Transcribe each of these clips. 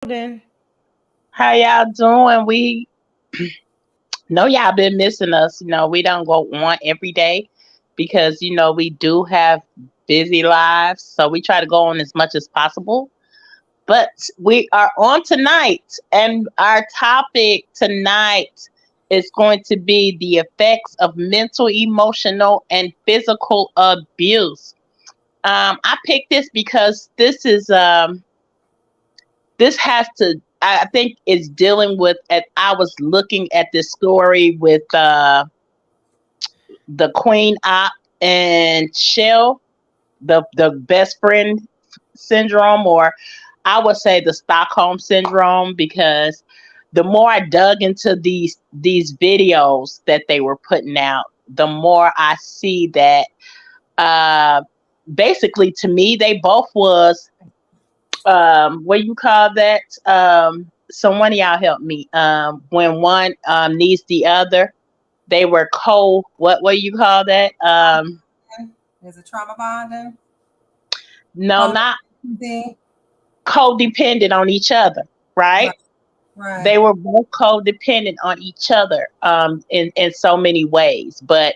Then How y'all doing? We know y'all been missing us. We don't go on every day because we do have busy lives, so we try to go on as much as possible. But we are on tonight, and our topic tonight is going to be the effects of mental, emotional, and physical abuse. I picked this because this has to I think is dealing with I was looking at this story with the Queen Op and Shell, the best friend syndrome, or I would say the Stockholm syndrome, because the more I dug into these videos that they were putting out, the more I see that uh basically, to me, they both was what you call that, someone, y'all help me, when one needs the other, they were what you call that, there's a trauma bonding, no, not codependency. codependent on each other, right? Right, right. They were both codependent on each other, in so many ways. But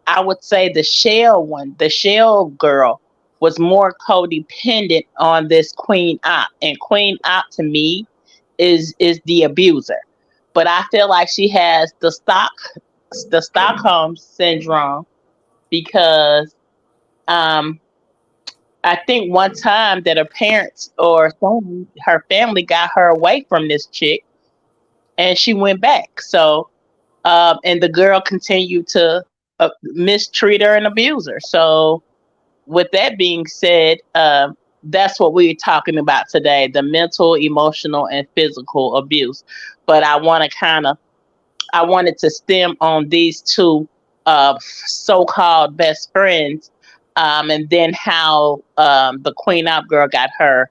I would say the shell girl, was more codependent on this Queen Op. And Queen Op, to me, is the abuser. But I feel like she has the Stockholm syndrome, because um I think one time that her parents or her family got her away from this chick, and she went back. So and the girl continued to mistreat her and abuse her. So, with that being said, that's what we're talking about today: the mental, emotional, and physical abuse. But I wanted to stem on these two so-called best friends, and then how the Queen Op girl got her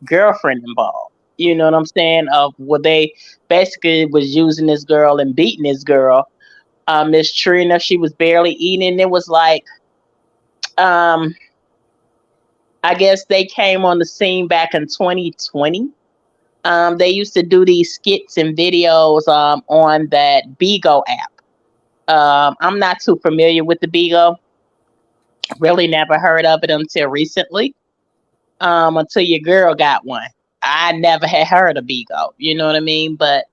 girlfriend involved. You know what I'm saying? Of what they basically was using this girl and beating this girl. Miss Trina, she was barely eating. It was like, um, I guess they came on the scene back in 2020. They used to do these skits and videos on that Bigo app. I'm not too familiar with the Bigo. Really never heard of it until recently. Until your girl got one. I never had heard of Bigo. You know what I mean? But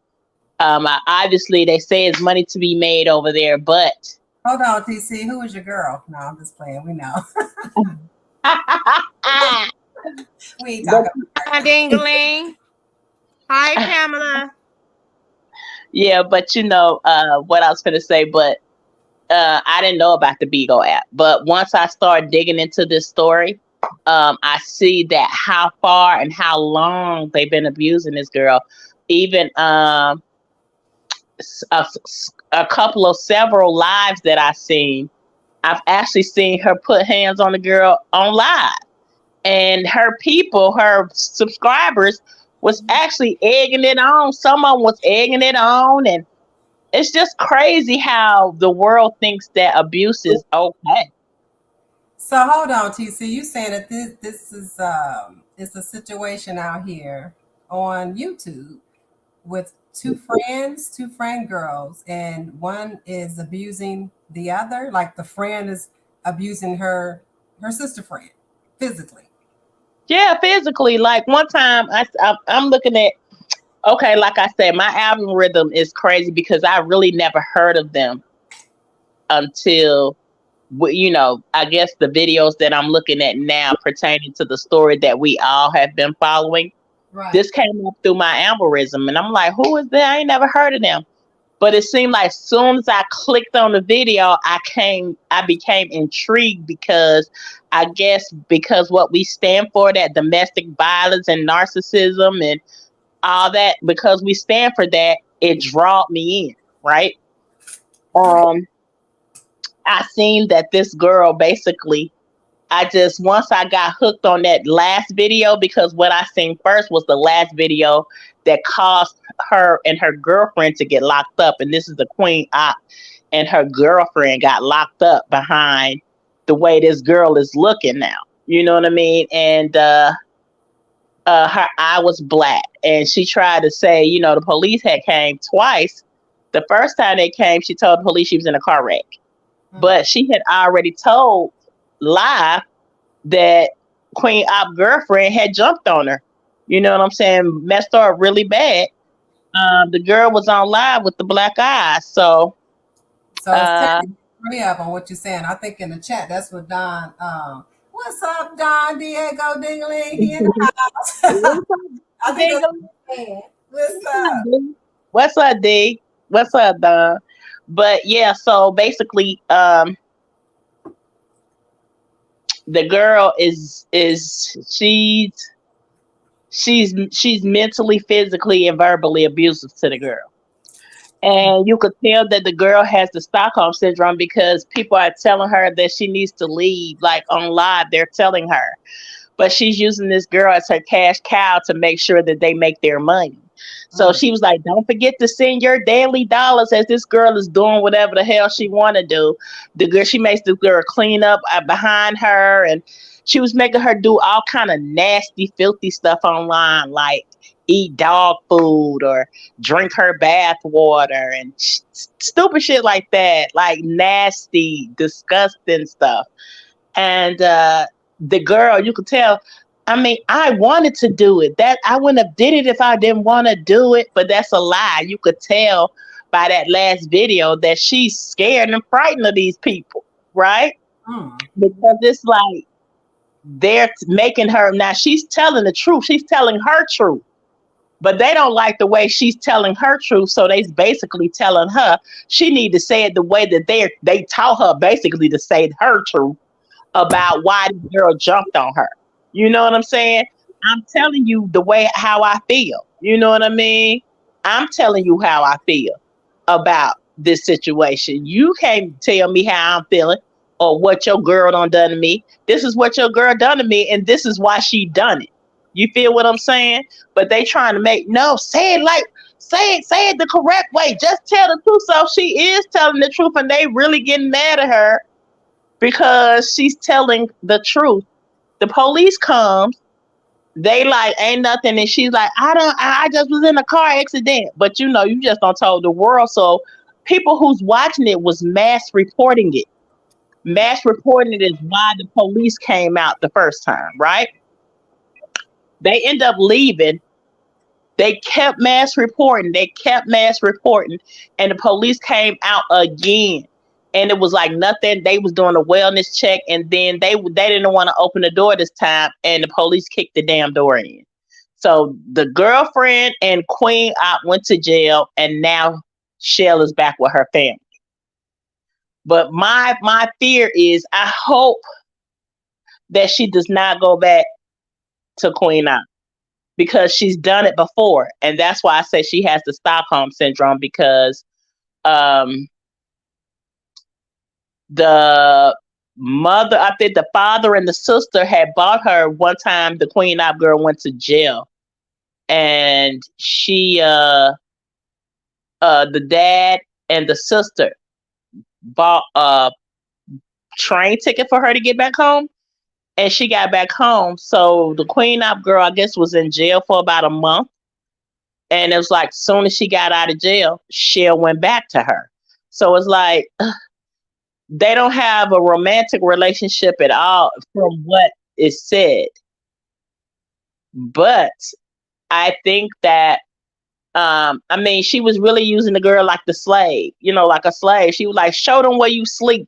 obviously they say it's money to be made over there, but Hold on, TC. Who is your girl? No, I'm just playing. We know. We ain't but talking. Hi, Dingaling. Hi, Pamela. yeah, but what I was gonna say, but I didn't know about the Beagle app. But once I started digging into this story, I see that how far and how long they've been abusing this girl. Even a couple of several lives that I've seen, I've actually seen her put hands on the girl on live, and her people, her subscribers, was actually egging it on. Someone was egging it on, and it's just crazy how the world thinks that abuse is okay. So hold on, TC. You saying that this is it's a situation out here on YouTube with two friend girls, and one is abusing the other. Like the friend is abusing her sister friend physically. Yeah, physically. Like one time, I'm looking at, okay, like I said, my algorithm is crazy because I really never heard of them until, I guess the videos that I'm looking at now pertaining to the story that we all have been following. Right. This came up through my algorithm, and I'm like, who is that? I ain't never heard of them. But it seemed like as soon as I clicked on the video, I became intrigued, because I guess because what we stand for, that domestic violence and narcissism and all that, because we stand for that, it drawed me in, right? Um, I seen that this girl basically, I just, once I got hooked on that last video, because what I seen first was the last video that caused her and her girlfriend to get locked up. And this is the Queen Op, and her girlfriend got locked up behind the way this girl is looking now. You know what I mean? And her eye was black, and she tried to say, the police had came twice. The first time they came, she told the police she was in a car wreck, but she had already told live that Queen Op girlfriend had jumped on her. You know what I'm saying? Messed her up really bad. The girl was on live with the black eyes, so it's technically 3 of them. What you're saying? I think in the chat that's what Don. What's up, Don Diego Dingling? He in the house. I think that's what you're saying. What's up? What's up, D? What's up, Don? But yeah, so basically, the girl is she's mentally, physically, and verbally abusive to the girl. And you could tell that the girl has the Stockholm syndrome because people are telling her that she needs to leave. Like on live, they're telling her. But she's using this girl as her cash cow to make sure that they make their money. So she was like, don't forget to send your daily dollars as this girl is doing whatever the hell she want to do. The girl, she makes the girl clean up behind her. And she was making her do all kind of nasty, filthy stuff online, like eat dog food or drink her bath water and stupid shit like that, like nasty, disgusting stuff. And the girl, you could tell, I mean, I wanted to do it. That I wouldn't have did it if I didn't want to do it, but that's a lie. You could tell by that last video that she's scared and frightened of these people, right? Because it's like they're making her, now she's telling the truth. She's telling her truth. But they don't like the way she's telling her truth, so they basically telling her she need to say it the way that they taught her basically to say her truth about why the girl jumped on her. You know what I'm saying? I'm telling you the way how I feel. You know what I mean? I'm telling you how I feel about this situation. You can't tell me how I'm feeling or what your girl done to me. This is what your girl done to me, and this is why she done it. You feel what I'm saying? But they trying to say it the correct way. Just tell the truth. So she is telling the truth, and they really getting mad at her because she's telling the truth. The police comes, they like ain't nothing, and she's like, I just was in a car accident. But you just don't told the world. So people who's watching it was mass reporting it. Mass reporting it is why the police came out the first time, right? They end up leaving. They kept mass reporting. And the police came out again. And it was like nothing. They was doing a wellness check, and then they didn't want to open the door this time, and the police kicked the damn door in. So the girlfriend and Queen Op went to jail, and now Shell is back with her family. But my fear is, I hope that she does not go back to Queen Op, because she's done it before. And that's why I say she has the Stockholm syndrome, because the mother, I think the father and the sister had bought her one time. The Queen Op girl went to jail, and she the dad and the sister bought a train ticket for her to get back home. And she got back home. So the Queen Op girl, I guess, was in jail for about a month. And it was like, soon as she got out of jail, Shell went back to her. So it's like, they don't have a romantic relationship at all from what is said. But I think that, she was really using the girl like the slave, like a slave. She was like, show them where you sleep.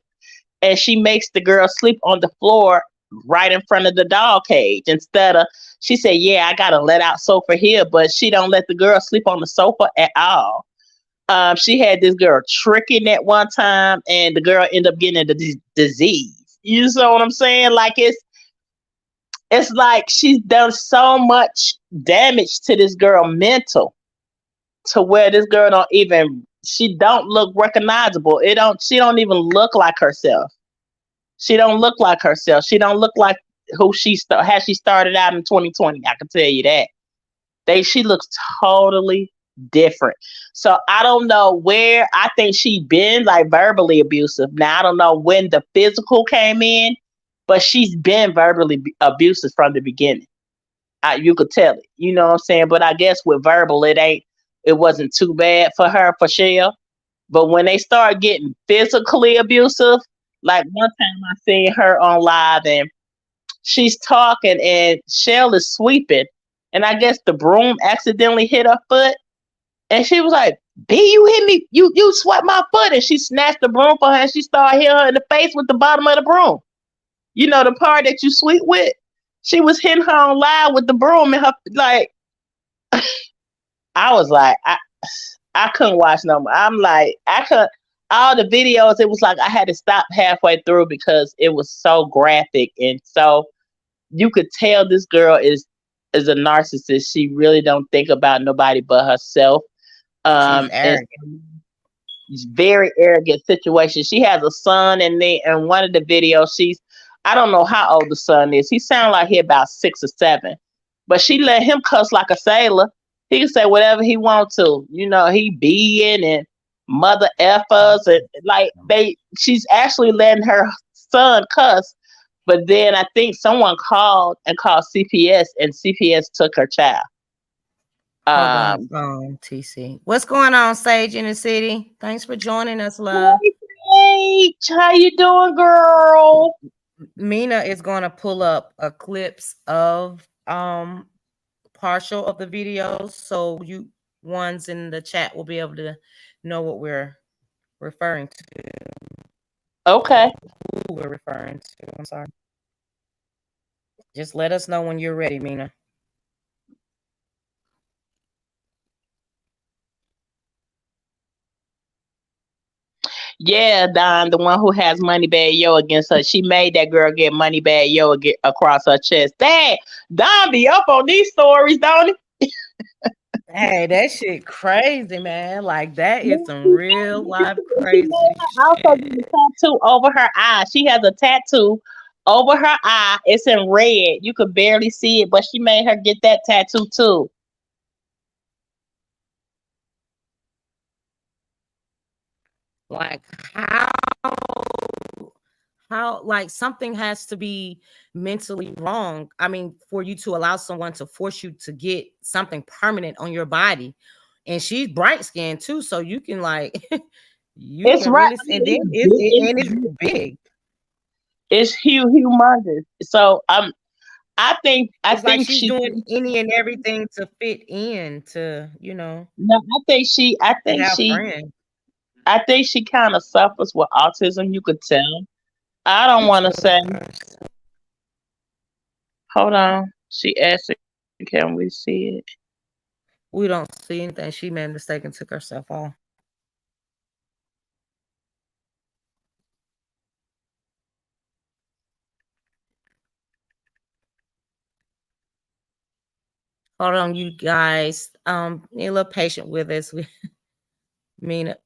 And she makes the girl sleep on the floor right in front of the dog cage. Instead of, she said, yeah, I got a let out sofa here, but she don't let the girl sleep on the sofa at all. She had this girl tricking at one time, and the girl ended up getting the disease. You know what I'm saying? Like it's like she's done so much damage to this girl mental, to where this girl she don't look recognizable. She don't even look like herself. She don't look like herself. She don't look like who how she started out in 2020. I can tell you that. She looks totally different. So I don't know where. I think she been like verbally abusive. Now I don't know when the physical came in, but she's been verbally abusive from the beginning. you could tell it. You know what I'm saying? But I guess with verbal, it wasn't too bad for her, for Shell. But when they start getting physically abusive, like one time I seen her on live and she's talking and Shell is sweeping, and I guess the broom accidentally hit her foot, and she was like, "B, you hit me, you swept my foot," and she snatched the broom for her and she started hitting her in the face with the bottom of the broom. You know, the part that you sweep with. She was hitting her on live with the broom and her like. I was like, I couldn't watch no more. I'm like, I could all the videos. It was like I had to stop halfway through because it was so graphic, and so you could tell this girl is a narcissist. She really don't think about nobody but herself. She's And arrogant. it's very arrogant situation. She has a son, and in one of the videos, I don't know how old the son is. He sounds like he about 6 or 7, but she let him cuss like a sailor. He can say whatever he wants to. You know, he being and mother effers and like she's actually letting her son cuss. But then I think someone called CPS, and CPS took her child. Hold on, TC. What's going on, Sage in the city? Thanks for joining us, love. Hey, how you doing, girl? Mina is going to pull up a clips of partial of the videos, so you ones in the chat will be able to know what we're referring to. Okay. Who we're referring to. I'm sorry. Just let us know when you're ready, Mina. Yeah, Don, the one who has Moneybag Yo against her. She made that girl get Moneybag Yo across her chest. Dang, Don be up on these stories, don't he? Hey, that shit crazy, man. Like, that is some real life crazy also did a tattoo over her eye. She has a tattoo over her eye. It's in red. You could barely see it, but she made her get that tattoo too. Like, how like something has to be mentally wrong. I mean, for you to allow someone to force you to get something permanent on your body. And she's bright skinned too, so you can like It's right. Really, and then it's big. It's humongous. So I think like she's doing any and everything to fit in to, you know. No, I think she kind of suffers with autism. You could tell. I don't want to say. Hold on. She asked, "Can we see it?" We don't see anything. She made a mistake and took herself off. Hold on, you guys. Be a little patient with us. Mina.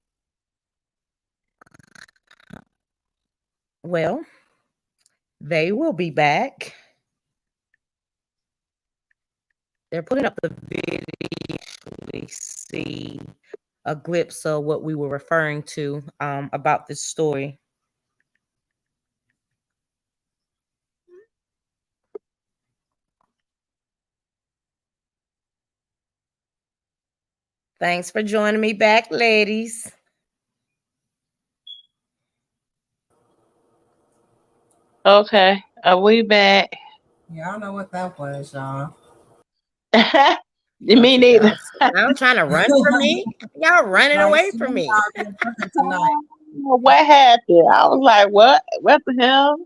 Well, they will be back. They're putting up the video. We see a glimpse of what we were referring to about this story. Thanks for joining me back, ladies. Okay, are we back? Yeah, I don't know what that was, y'all. Me neither. I'm trying to run from me. Y'all running away from me. What happened? I was like, what? What the hell?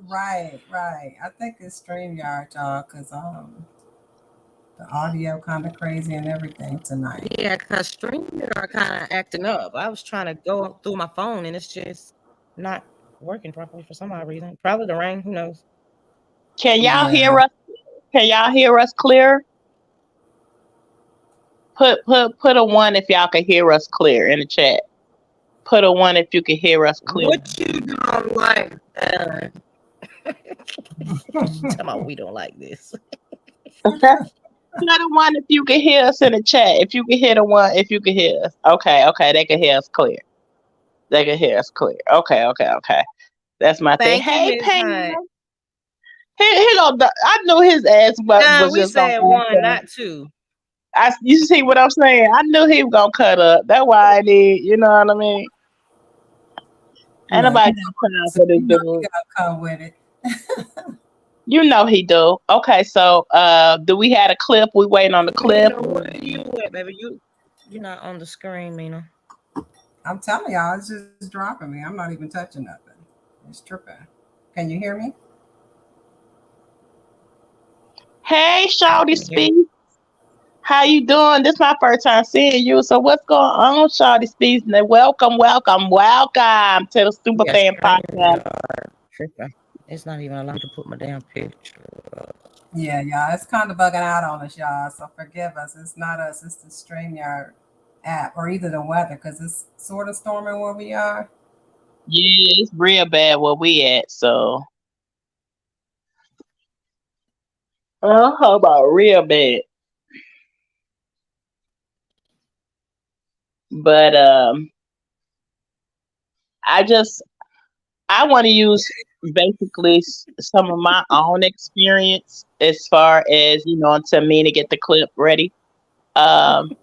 Right. I think it's StreamYard, y'all, because the audio kind of crazy and everything tonight. Yeah, because StreamYard kind of acting up. I was trying to go up through my phone and it's just not working properly for some odd reason. Probably the rain. Who knows? Can y'all hear us? Can y'all hear us clear? Put a 1 if y'all can hear us clear in the chat. Put a 1 if you can hear us clear. What you don't like? Tell me we don't like this. Put a 1 if you can hear us in the chat. If you can hear the 1, if you can hear us. Okay, they can hear us clear. They can hear us clear. Okay. That's my thing. Hey, Pam. He don't. I knew his ass Nah, was we just gonna. said one, not two. You see what I'm saying? I knew he was gonna cut up. That's why I did. You know what I mean? Ain't Look, nobody got time so for this you know you dude. gotta come with it. You know he do. Okay, so do we have a clip? We waiting on the You clip. know what you at, baby? You're not on the screen, Mina. I'm telling y'all, it's just dropping me. I'm not even touching nothing. It's tripping. Can you hear me? Hey, Shawty Yeah. Speed. How you doing? This my first time seeing you. So what's going on, Shawty Speed? Welcome to the Super Yes, Fan Podcast. it's not even allowed to put my damn picture. Yeah, y'all. It's kind of bugging out on us, y'all. So forgive us. It's not us. It's the StreamYard app or either the weather because it's sort of storming where we are. Yeah, it's real bad where we at. So, how about real bad? But I want to use basically some of my own experience as far as to me to get the clip ready. Um,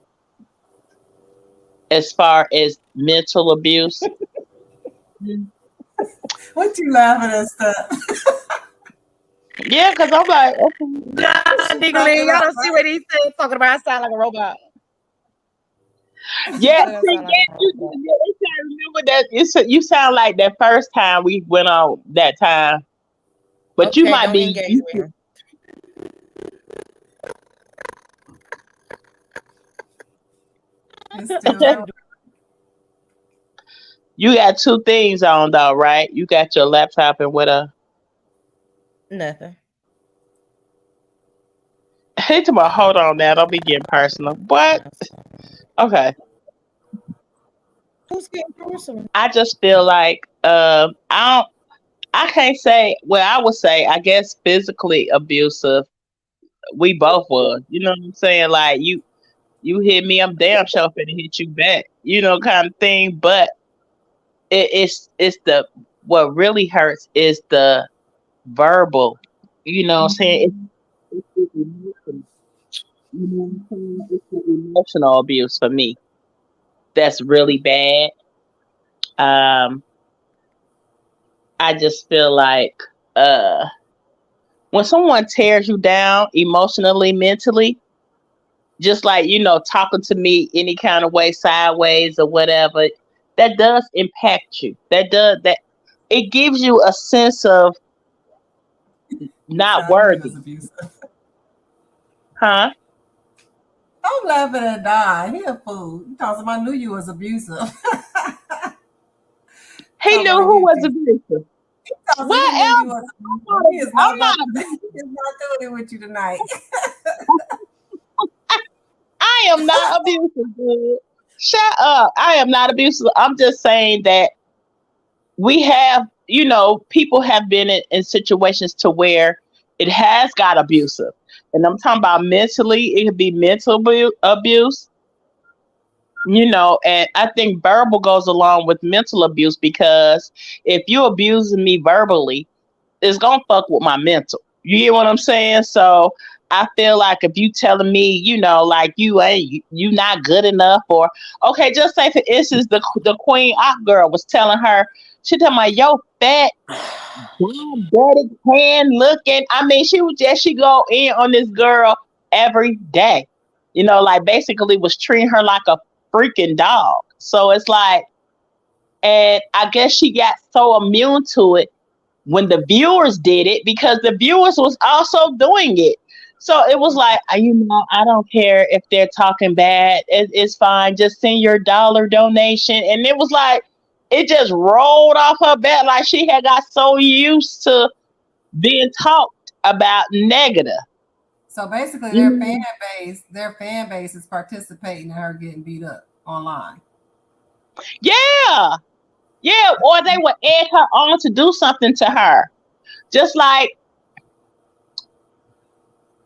as far as mental abuse. What you laughing at stuff? Yeah, because I'm like, okay. Nah, Diggly, y'all don't see what he said talking about. I sound like a robot. Yeah, I see, sound like a you robot. remember that you sound like that first time we went on that time, but you Okay, might don't be engage with him. It's still you got two things on though, right? You got your laptop and what Nothing. hey tomorrow, hold on now, don't be getting personal. What? Okay. Who's getting personal? I just feel like I can't say, well, I would say I guess physically abusive. We both was. You know what I'm saying? Like you hit me, I'm damn sure finna hit you back. Kind of thing. But it's the what really hurts is the verbal. You know what I'm saying? It's emotional. You know what I'm saying? It's the emotional abuse for me. That's really bad. Um, I just feel like when someone tears you down emotionally, mentally, just like talking to me any kind of way, sideways or whatever, that does impact you. That it gives you a sense of not I knew he worthy, was abusive. huh? I'm laughing at die. He a fool. You talking about I knew you was abusive. He Talking knew about who you, was G. abusive. He knew Well, you was abusive. He is not I'm about not. to. He is not doing it with you tonight. I am not abusive, dude. Shut up. I am not abusive. I'm just saying that we have, people have been in situations to where it has got abusive. And I'm talking about mentally, it could be mental abuse, and I think verbal goes along with mental abuse because if you abusing me verbally, it's gonna fuck with my mental. You get what I'm saying? So I feel like if you telling me, like you not good enough, or okay, just say for instance, the Queen Op girl was telling her, she telling my yo fat, diabetic, hand looking. I mean, she go in on this girl every day. Like basically was treating her like a freaking dog. So it's like, and I guess she got so immune to it when the viewers did it because the viewers was also doing it. So it was like, I don't care if they're talking bad. It's fine. Just send your dollar donation. And it was like, it just rolled off her back. Like she had got so used to being talked about negative. So basically, Mhm. their fan base is participating in her getting beat up online. Yeah. Yeah. Or they would egg her on to do something to her. Just like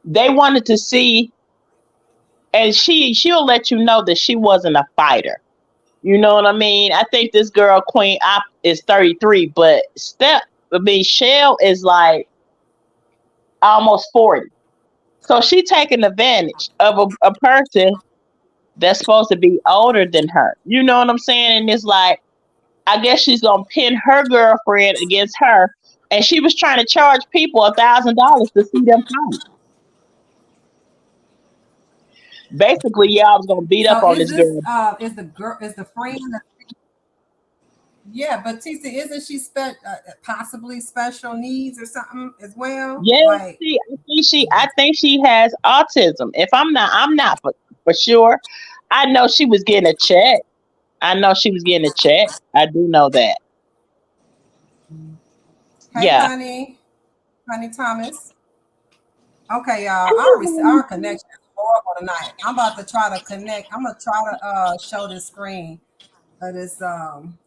they wanted to see, and she'll let you know that she wasn't a fighter. You know what I mean? I think this girl Queen Op is 33, but Shell is like almost 40. So she taking advantage of a person that's supposed to be older than her. You know what I'm saying? And it's like, I guess she's gonna pin her girlfriend against her, and she was trying to charge people $1,000 to see them fight. Basically, y'all was gonna beat up So on is this this girl. is the friend? Yeah, but TC, isn't she possibly special needs or something as well? Yeah, Like, I think she has autism. If I'm not for sure. I know she was getting a check. I do know that. hey, Yeah. honey Thomas. Okay, y'all. Our connection is horrible tonight. I'm about to try to connect. I'm gonna try to show this screen of this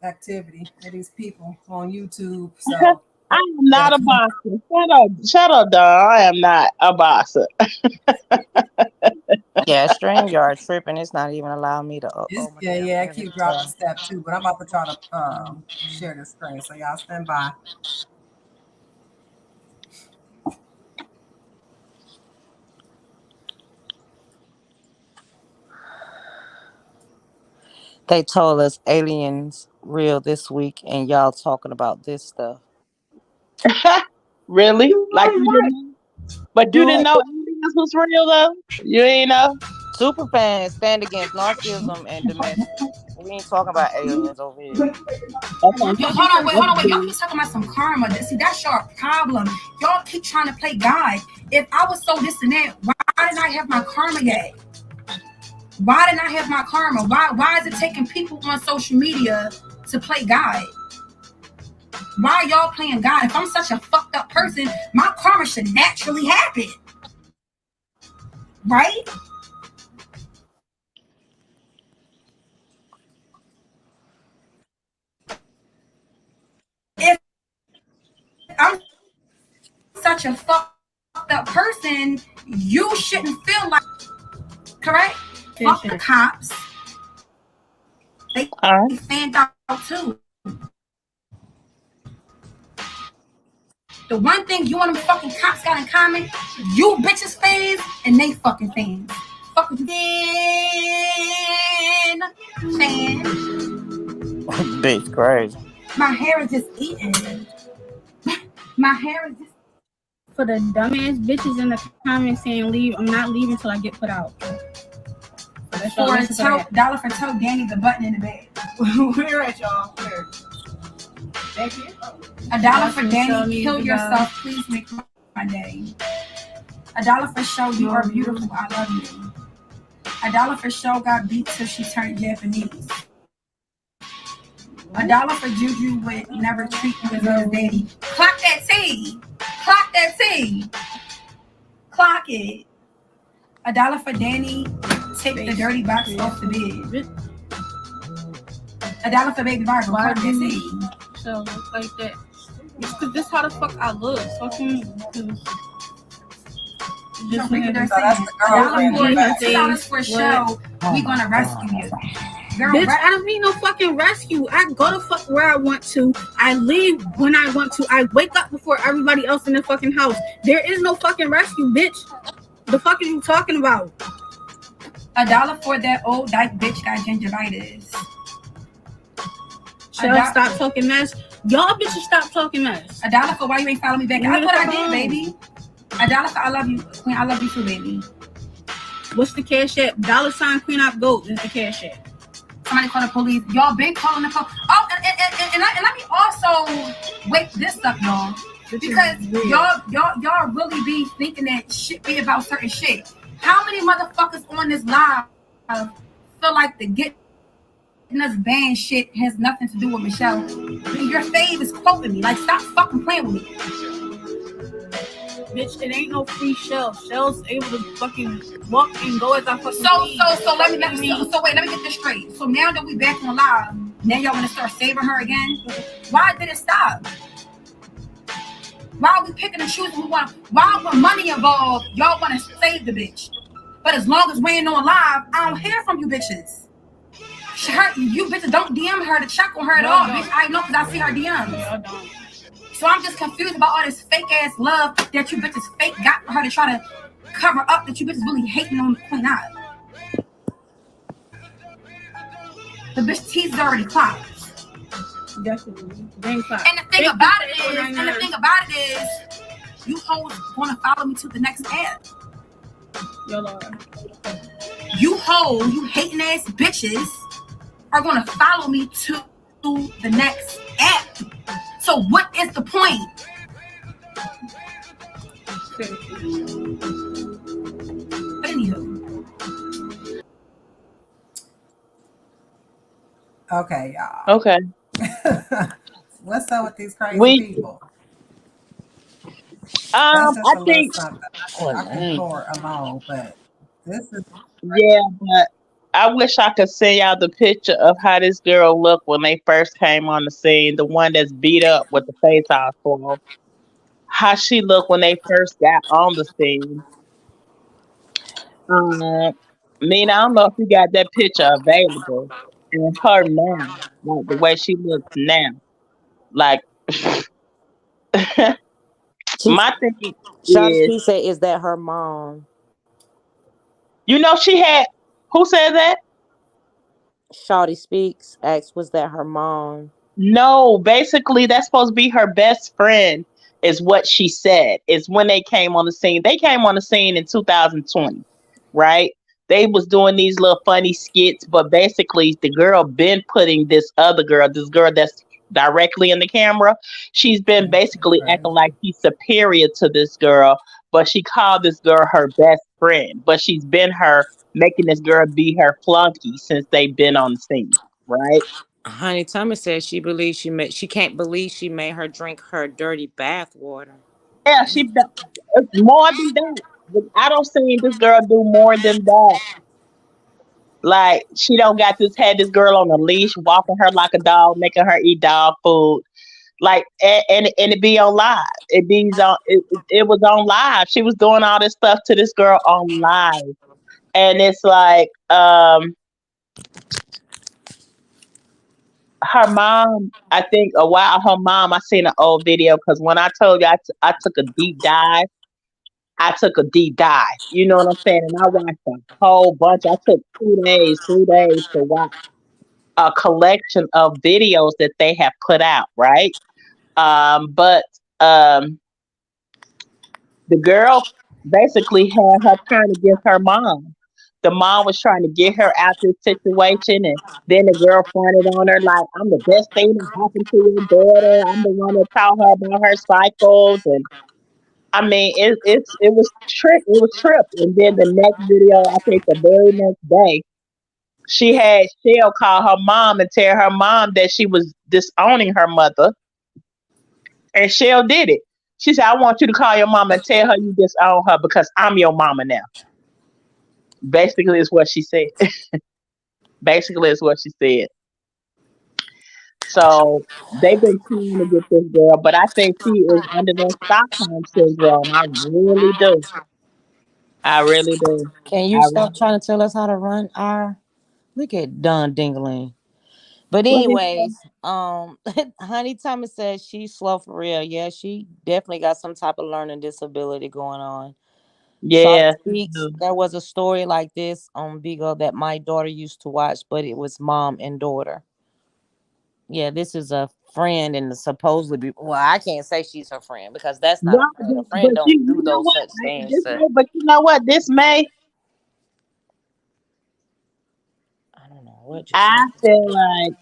activity of these people on YouTube. So I am not a boxer. Shut up, Don. I am not a boxer. Yeah, StreamYard tripping. It's not even allowing me to upload. Yeah, keep dropping step too. But I'm about to try to share the screen. So y'all stand by. They told us aliens real this week, and y'all talking about this stuff. Really? Like you didn't know? But you didn't know aliens was real though? You ain't know? Super fans stand against narcissism and dementia. We ain't talking about aliens over here. Okay. Yo, hold on, wait. Y'all keep talking about some karma. See, that's your problem. Y'all keep trying to play God. If I was so this and that, why didn't I have my karma yet? Why didn't I have my karma? Why is it taking people on social media to play God? Why are y'all playing God? If I'm such a fucked up person, my karma should naturally happen. Right? If I'm such a fucked up person, you shouldn't feel like, correct? Fuck the cops. They fanned out too. The one thing you and them fucking cops got in common, you bitches fans and they fucking fans. Fuck with you. Fan. Bitch, crazy. My hair is just eating. My hair is just. For the dumbass bitches in the comments saying leave, I'm not leaving until I get put out. For a $1 for toe, Danny the button in the bag. Where at y'all? Where? Thank you. $1 for Danny, kill yourself. Please make my day. $1 for show, you are beautiful. I love you. $1 for show got beat till she turned Japanese. $1 for Juju would never treat you as his daddy. Clock that T. Clock that T. Clock it. $1 for Danny. Take the dirty box off the bed. $1 for baby Barbara. Clock that T. So look like that. It's cause this how the fuck I look. Fucking. Just look at their $1 for show. We gonna rescue you. Girl, bitch, I don't need no fucking rescue. I go to fuck where I want to. I leave when I want to. I wake up before everybody else in the fucking house. There is no fucking rescue, bitch. The fuck are you talking about? $1 for that old dyke bitch got gingivitis. Stop talking mess. Y'all bitches stop talking mess. $1 for why you ain't follow me back. That's what I did, baby. $1 for I love you, Queen. I love you too, baby. What's the cash app? $sign Queen Op Goat is the cash app. Somebody call the police. Y'all been calling the police. Oh, and let me also wake this up, y'all. Because y'all really be thinking that shit be about certain shit. How many motherfuckers on this live feel like the getting us banned shit has nothing to do with Michelle? Your fave is quoting me. Like, stop fucking playing with me. Bitch, it ain't no free Shell. Shell's able to fucking walk and go as I fucking So let me get this straight. So now that we back on live, now y'all want to start saving her again? Why did it stop? Why are we picking and choosing? Why when money involved, y'all want to save the bitch? But as long as we ain't on live, I don't hear from you bitches. You bitches don't DM her to check on her at all, bitch. I know because I see her DMs. So I'm just confused about all this fake ass love that you bitches fake got for her to try to cover up that you bitches really hating on Queen Eye. The bitch teeth is already clogged. Definitely. Dang clap. And the thing about it is, you hoes want to follow me to the next app. Yo, Lord. You hoes, you hating ass bitches, are gonna follow me to the next app. So what is the point? Anywho. Okay, y'all. Okay. What's up with these crazy people? That's just I a little think something I can pour along, but this is yeah, but I wish I could send y'all the picture of how this girl looked when they first came on the scene. The one that's beat up with the face off for how she looked when they first got on the scene. I don't know if you got that picture available. And her now, like the way she looks now, like my thing is, Shawty said, "Is that her mom?" she had who said that? Shawty Speaks asked, "Was that her mom?" No, basically that's supposed to be her best friend, is what she said. Is when they came on the scene. They came on the scene in 2020, right? They was doing these little funny skits, but basically the girl been putting this girl that's directly in the camera, she's been basically acting like she's superior to this girl, but she called this girl her best friend. But she's been making this girl be her flunky since they've been on the scene, right? Honey Thomas says she can't believe she made her drink her dirty bath water. Yeah, it's more than that. I don't see this girl do more than that. Like she don't had this girl on a leash, walking her like a dog, making her eat dog food. Like and it be on live. It was on live. She was doing all this stuff to this girl on live, and it's like her mom. I think a while her mom. I seen an old video because when I told you I took a deep dive. I took a deep dive. You know what I'm saying? And I watched a whole bunch. I took 2 days, 3 days to watch a collection of videos that they have put out, right? But the girl basically had her trying to get her mom. The mom was trying to get her out this situation, and then the girl fronted on her like, "I'm the best thing that happened to your daughter. I'm the one that taught her about her cycles." And I mean, it was trick. It was trip. And then the next video, I think the very next day, she had Shell call her mom and tell her mom that she was disowning her mother, and Shell did it. She said, "I want you to call your mama and tell her you disown her because I'm your mama now." Basically, is what she said. Basically, is what she said. So they've been trying to get this girl, but I think she is under that Stockholm syndrome. I really do. I really do. Can I you really stop trying to tell us how to run our? Look at Don Dingling. But What is anyways, Honey Thomas says she's slow for real. Yeah, she definitely got some type of learning disability going on. Shawty yeah. Speaks. There was a story like this on Vigo that my daughter used to watch, but it was mom and daughter. Yeah, this is a friend and supposedly well, I can't say she's her friend because that's not a Right, friend. A but friend don't you do know those what? such things. But you know what? This May, I don't know what just I happened.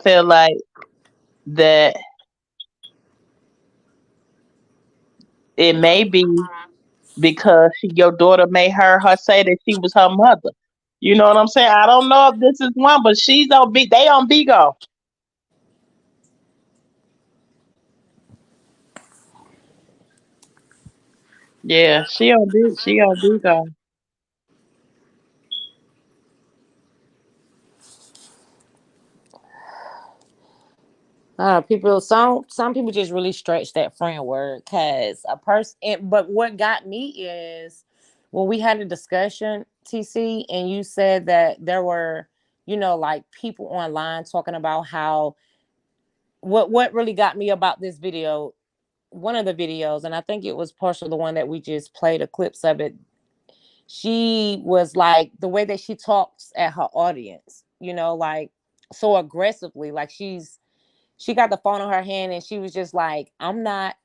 feel like that it may be because your daughter made her say that she was her mother. You know what I'm saying? I don't know if this is one, but she's on they on Bigo. Yeah, she on Bigo. Some people just really stretch that friend word because a person. But what got me is when we had a discussion, TC, and you said that there were you know, like people online talking about how what really got me about this video, one of the videos, and I think it was partial the one that we just played a clips of it. She was like the way that she talks at her audience, you know, like so aggressively, like she got the phone in her hand and she was just like, I'm not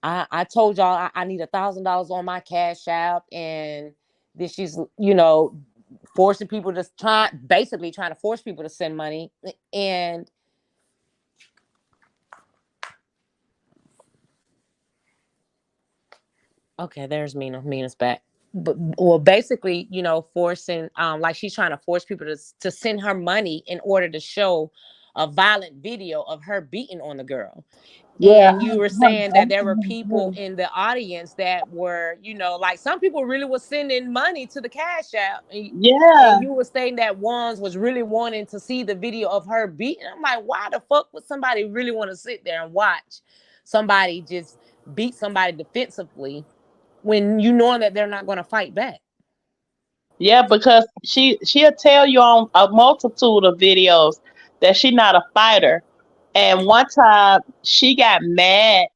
I told y'all I need $1,000 on my Cash App, and then she's, you know, forcing people to basically trying to force people to send money. And okay, there's Mina. Mina's back. But well, basically, you know, forcing like she's trying to force people to send her money in order to show a violent video of her beating on the girl. Yeah. And you were saying that there were people in the audience that were, you know, like some people really were sending money to the Cash App. Yeah. And you were saying that ones was really wanting to see the video of her beating. I'm like, why the fuck would somebody really want to sit there and watch somebody just beat somebody defensively when you know that they're not going to fight back? Yeah, because she'll tell you on a multitude of videos that she's not a fighter. And one time she got mad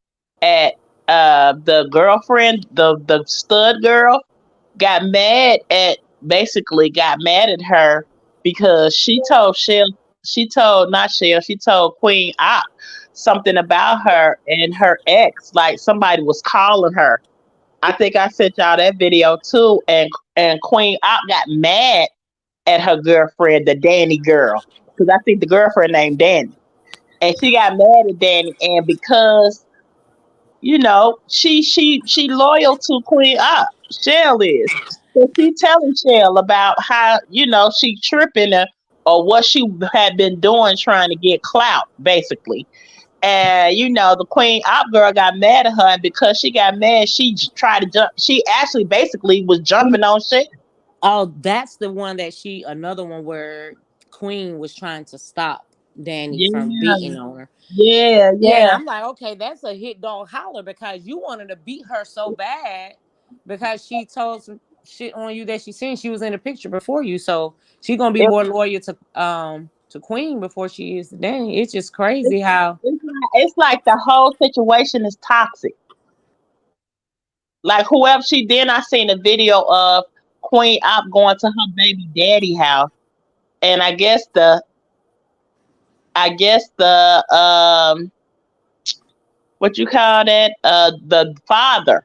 at the girlfriend, the stud girl, got mad at her because she told not Shell, she told Queen Op something about her and her ex, like somebody was calling her. I think I sent y'all that video too, and Queen Op got mad at her girlfriend, the Danny girl, because I think the girlfriend named Danny, and she got mad at Danny, and because you know she loyal to Queen Op, Shell is, so she telling Shell about how she tripping or what she had been doing trying to get clout, basically. And the Queen Op girl got mad at her, and because she got mad, she tried to jump. She actually basically was jumping on shit. Oh, that's the one that another one where Queen was trying to stop Danny from Yeah, beating on her. yeah, Yeah, and yeah, I'm like, okay, that's a hit dog holler because you wanted to beat her so bad because she told some shit on you that she seen. She was in the picture before you, so she's gonna be it, more loyal to Queen before she is to Danny. It's just crazy how it's like the whole situation is toxic. Like whoever she did, I seen a video of Queen Op going to her baby daddy house, and I guess the what you call that, the father,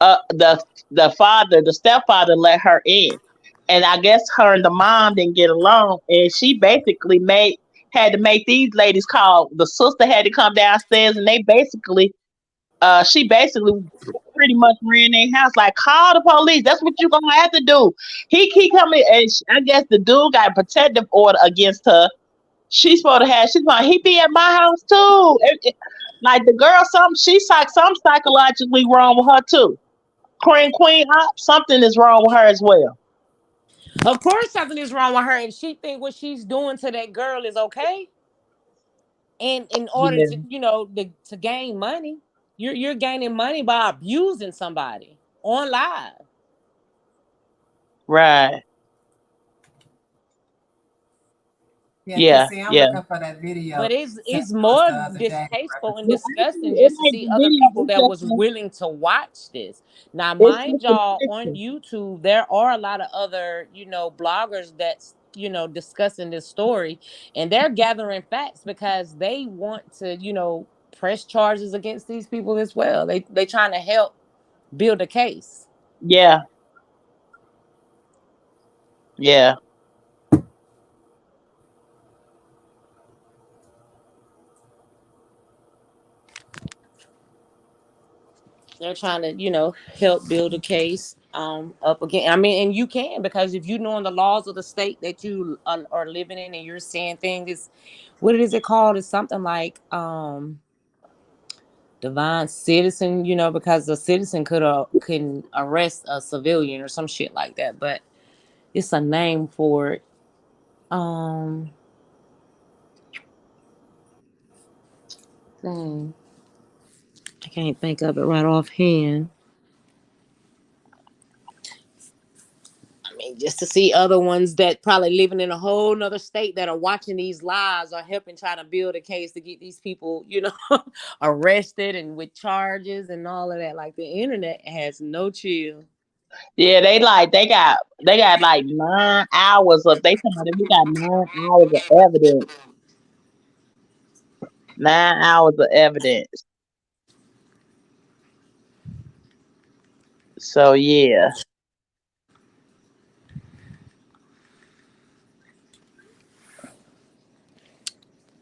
the stepfather let her in, and I guess her and the mom didn't get along, and she basically had to make these ladies call. The sister had to come downstairs, and she basically pretty much ran their house, like, call the police. That's what you're gonna have to do. He coming, and I guess the dude got a protective order against her. She's like, he be at my house too. Like the girl, she's like some psychologically wrong with her too. Queen, something is wrong with her as well. of course something is wrong with her and she think what she's doing to that girl is okay. And in order Yeah, to, to gain money, you're gaining money by abusing somebody on live. right. Yeah, Yeah, cause see, I'm yeah. looking for that video But it's sent it's to us more the other day. distasteful and Well, actually, disgusting it just to ain't see the other video. people that was willing to watch this. Now, It's mind just the y'all, on picture. YouTube, there are a lot of other, bloggers that's, discussing this story, and they're gathering facts because they want to, press charges against these people as well. They trying to help build a case. Yeah, yeah. They're trying to, help build a case up again. I mean, and you can, because if you know the laws of the state that you are living in and you're saying things, what is it called? It's something like divine citizen, because a citizen can arrest a civilian or some shit like that, but it's a name for it. I can't think of it right offhand. and just to see other ones that probably living in a whole nother state that are watching these lives or helping try to build a case to get these people, arrested and with charges and all of that. Like the internet has no chill. Yeah, they got like 9 hours of they talking about we got 9 hours of evidence. 9 hours of evidence. So yeah.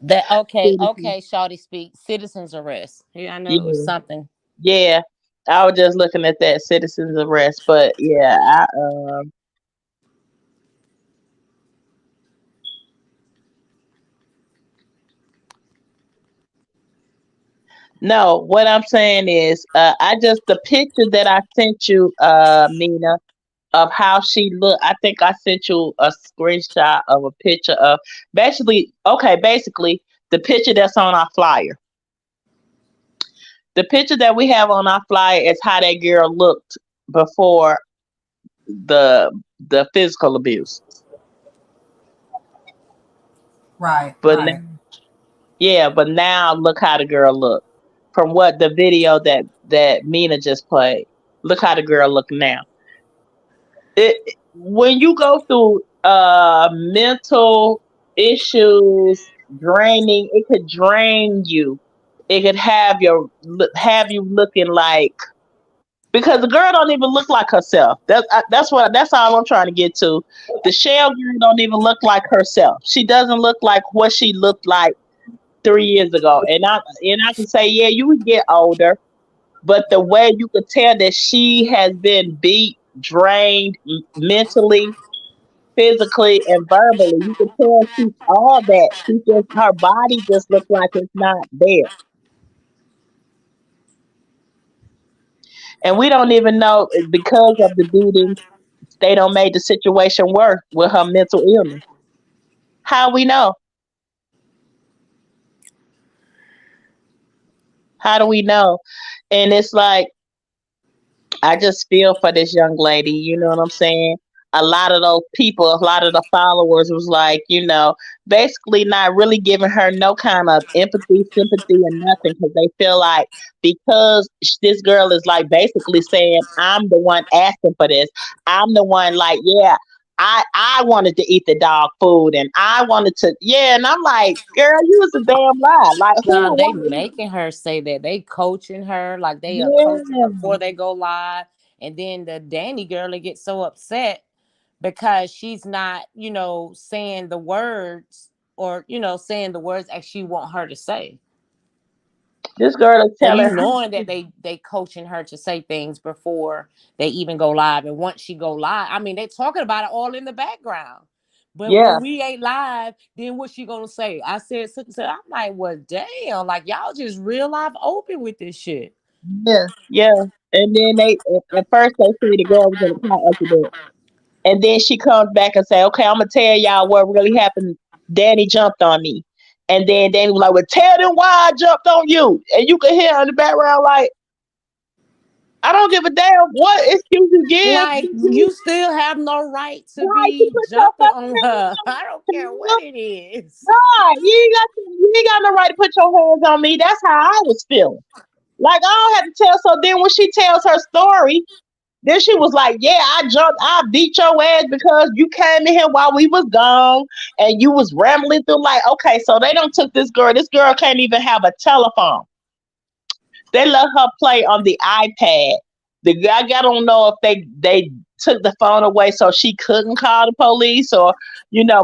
That okay, Shawty speak. Citizens arrest. Yeah, I know it was Yeah. something. Yeah. I was just looking at that citizens arrest, but yeah, no, what I'm saying is, the picture that I sent you, Mina, of how she looked. I think I sent you a screenshot of a picture of basically the picture that's on our flyer. The picture that we have on our flyer is how that girl looked before the physical abuse. Right. But Right. but now look how the girl looked. From what the video that Mina just played. Look how the girl look now. When you go through mental issues, draining, it could drain you. It could have you looking like, because the girl don't even look like herself. That's all I'm trying to get to. The shell girl don't even look like herself. She doesn't look like what she looked like 3 years ago. And I can say, yeah, you would get older, but the way you could tell that she has been beat, drained mentally, physically, and verbally, you can tell she's all that. She just, her body just looks like it's not there. And we don't even know, because of the beating, they don't make the situation worse with her mental illness. How we know? How do we know? And it's like, I just feel for this young lady, you know what I'm saying? A lot of those people, a lot of the followers was like, basically not really giving her no kind of empathy, sympathy, or nothing, because they feel like, because this girl is like basically saying, I'm the one asking for this. I'm the one, like, yeah, I wanted to eat the dog food, and I wanted to, yeah. And I'm like, girl, you was a damn lie. Like, No, they who? making her say that. They coaching her, like they are coaching her Yeah. before they go live. And then the Danny girl gets so upset because she's not, saying the words, or saying the words as she want her to say. This girl is So telling you her. knowing that they coaching her to say things before they even go live, and once she go live, I mean, they talking about it all in the background. But Yeah. when we ain't live, then what's she gonna say? I said, I'm like, well, damn, like y'all just real life open with this shit. Yeah, yeah. And then at first they say the girl was in a car accident. And then she comes back and say, okay, I'm gonna tell y'all what really happened. Danny jumped on me. And then Danny was like, well, tell them why I jumped on you. And you can hear her in the background like, I don't give a damn what excuse you give. Like, you still have no right to be jumping on her. I don't care what it is. Right. You ain't got no right to put your hands on me. That's how I was feeling. Like, I don't have to tell. So then when she tells her story, then she was like, yeah, I beat your ass because you came in here while we was gone and you was rambling through. Like, okay, so they don't took this girl. This girl can't even have a telephone. They let her play on the iPad. The guy, I don't know if they took the phone away so she couldn't call the police, or,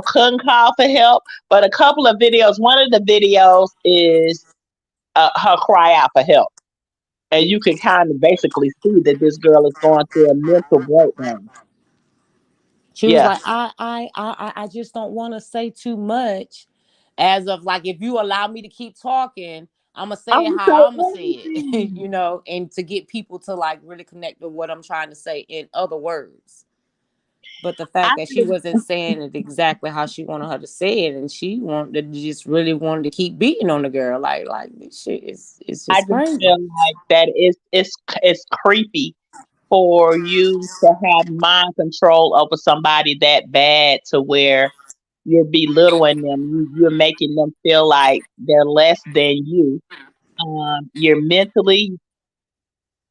couldn't call for help. But a couple of videos, one of the videos is her cry out for help. And you can kind of basically see that this girl is going through a mental breakdown. She was like, I just don't want to say too much. As of like, if you allow me to keep talking, I'm gonna say it how I'm gonna say it, and to get people to like really connect with what I'm trying to say in other words. But the fact that she wasn't saying it exactly how she wanted her to say it, and she really wanted to keep beating on the girl, like this shit is just crazy. Feel like that it's creepy for you to have mind control over somebody that bad to where you're belittling them, you're making them feel like they're less than you. You're mentally,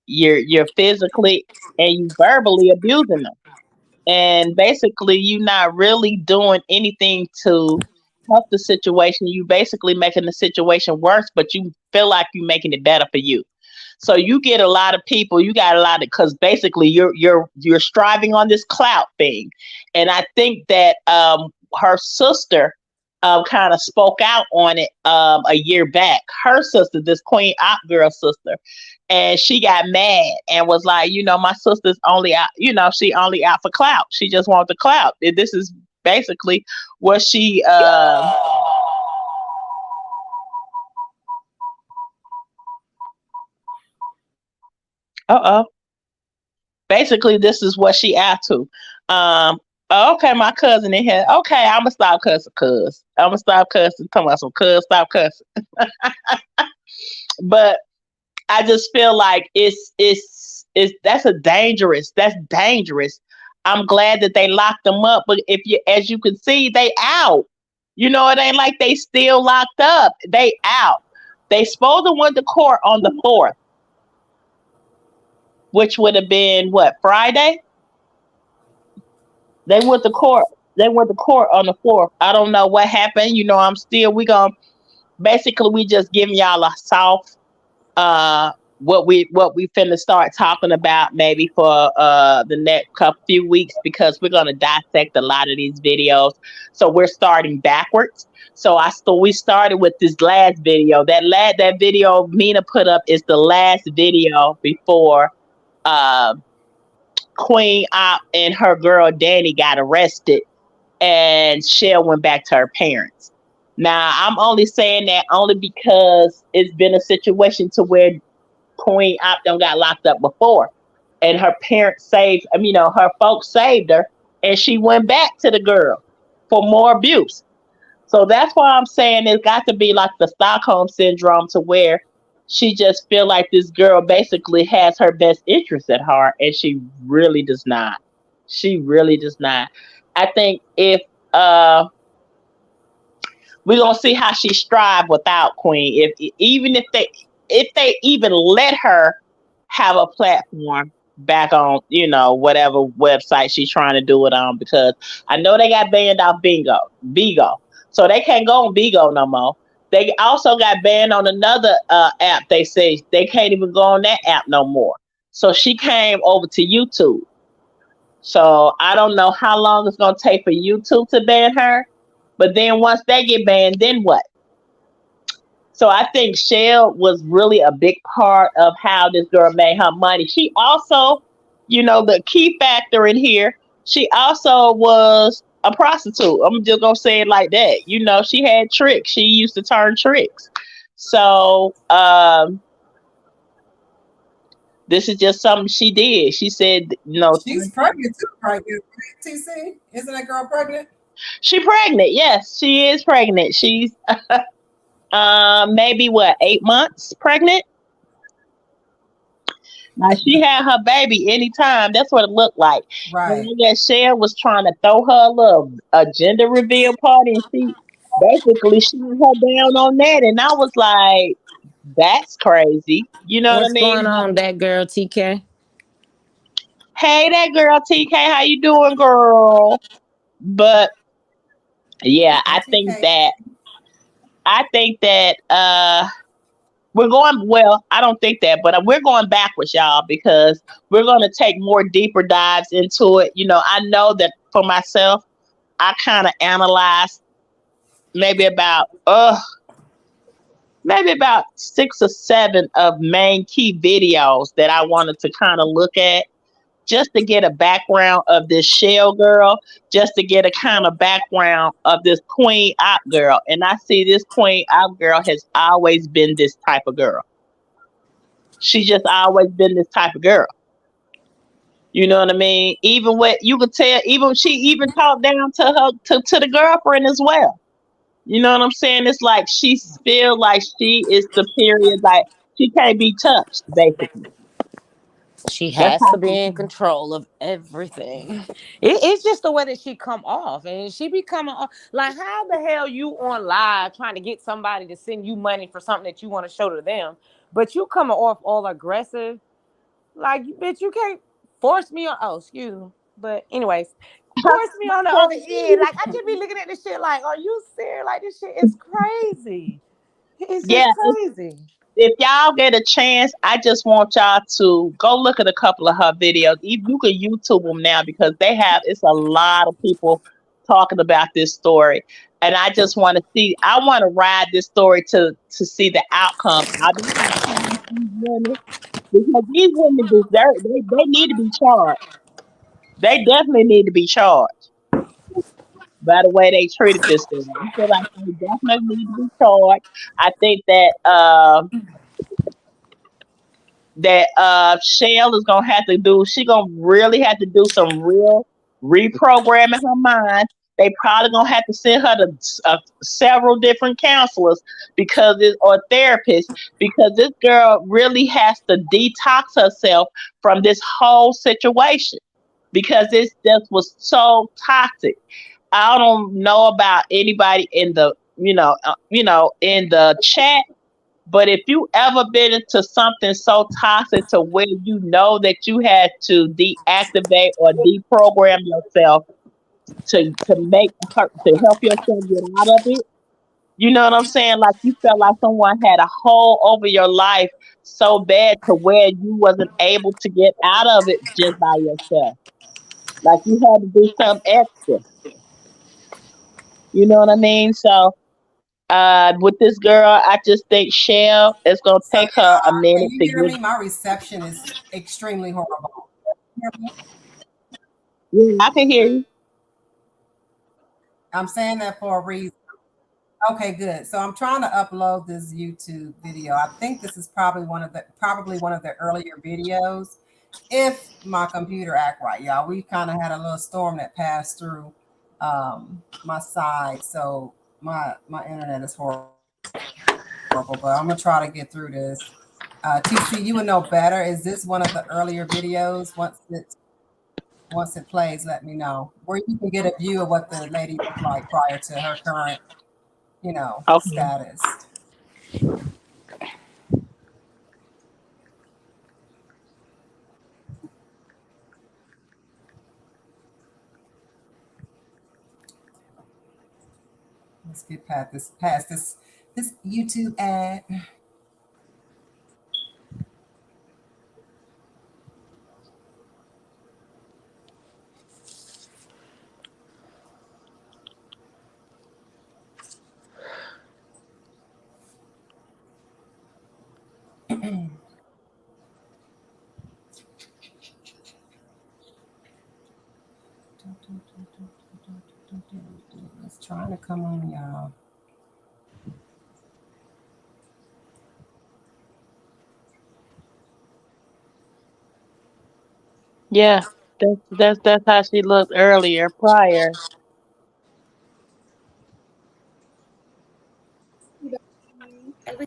you're physically, and you verbally abusing them. And basically, you're not really doing anything to help the situation. You basically making the situation worse, but you feel like you're making it better for you. So you get a lot of people. You got a lot of because basically you're striving on this clout thing, and I think that her sister kind of spoke out on it a year back. Her sister, this Queen Op girl sister, and she got mad and was like, my sister's only out, she only out for clout. She just wants the clout. And this is basically what she basically this is what she out to. Okay, my cousin in here. Okay, I'ma stop cussing, cuz. I'ma stop cussing. Talking about some cuz, stop cussing. But I just feel like that's dangerous. I'm glad that they locked them up, but as you can see, they out. It ain't like they still locked up. They out. They supposed to went to court on the 4th, which would have been what, Friday? They went to court. They went to court on the 4th. I don't know what happened. We just giving y'all a soft what we finna start talking about maybe for the next few weeks, because we're gonna dissect a lot of these videos. So we're starting backwards. So we started with this last video. That video Mina put up is the last video before Queen Op and her girl Danny got arrested, and Shell went back to her parents. Now, I'm only saying that only because it's been a situation to where Queen Op done got locked up before, and her parents her folks saved her, and she went back to the girl for more abuse. So that's why I'm saying it's got to be like the Stockholm syndrome, to where she just feel like this girl basically has her best interest at heart, and she really does not. She really does not. I think if we're gonna see how she strive without Queen. If they even let her have a platform back on, whatever website she's trying to do it on, because I know they got banned off Bigo. So they can't go on Bigo no more. They also got banned on another app. They say they can't even go on that app no more. So she came over to YouTube. So I don't know how long it's gonna take for YouTube to ban her. But then once they get banned, then what? So I think Shell was really a big part of how this girl made her money. She also, the key factor in here, she also was a prostitute. I'm just going to say it like that. She had tricks. She used to turn tricks. So this is just something she did. She said, she's pregnant too, right? TC, isn't that girl pregnant? She pregnant. Yes, she is pregnant. She's maybe 8 months pregnant. Now she had her baby anytime. That's what it looked like. Right. And that Shell was trying to throw her a gender reveal party, and she basically shut her down on that. And I was like, that's crazy. You know what I mean? What's going on, that girl TK? Hey, that girl TK, how you doing, girl? But yeah, I think that we're going, well, I don't think that, but we're going backwards, y'all, because we're going to take more deeper dives into it. I know that for myself, I kind of analyzed maybe about 6 or 7 of main key videos that I wanted to kind of look at, just to get a background of this Shell girl, just to get a kind of background of this Queen Op girl. And I see this Queen Op girl has always been this type of girl. She just always been this type of girl. You know what I mean? Even what you could tell, she even talked down to her to the girlfriend as well. You know what I'm saying? It's like she feel like she is superior, like she can't be touched, basically. She That's has how to be in control of everything. It's just the way that she come off, and she be coming off like, how the hell you on live trying to get somebody to send you money for something that you want to show to them, but you coming off all aggressive, like, bitch, you can't force me on. Oh, excuse me, but anyways, force me on the other end. Like, I just be looking at this shit like, are you serious? Like, this shit is crazy. It's yeah. just crazy. If y'all get a chance, I just want y'all to go look at a couple of her videos. You can YouTube them now because it's a lot of people talking about this story. And I just want to see, I want to ride this story to see the outcome. I don't have time for these women because these women deserve, they need to be charged. They definitely need to be charged by the way they treated this thing. I feel like they definitely need to be charged. I think that Shell is gonna have to do. She gonna really have to do some real reprogramming her mind. They probably gonna have to send her to several different counselors or therapists because this girl really has to detox herself from this whole situation because this just was so toxic. I don't know about anybody in the in the chat, but if you ever been into something so toxic to where you know that you had to deactivate or deprogram yourself to help yourself get out of it, you know what I'm saying? Like you felt like someone had a hold over your life so bad to where you wasn't able to get out of it just by yourself. Like you had to do something extra. You know what I mean? So with this girl, I just think Shell is gonna So take her a can minute you to hear get. me? My reception is extremely horrible. Hear me? Yeah, I can hear you. I'm saying that for a reason. Okay, good. So I'm trying to upload this YouTube video. I think this is probably one of the earlier videos. If my computer act right, y'all. We kind of had a little storm that passed through my side, so my internet is horrible. But I'm gonna try to get through this. TC, you would know better. Is this one of the earlier videos? Once it plays, let me know where you can get a view of what the lady looked like prior to her current, Okay. status. Let's get past this YouTube ad. It's trying to come on, y'all. Yeah, that's how she looked earlier, prior. And we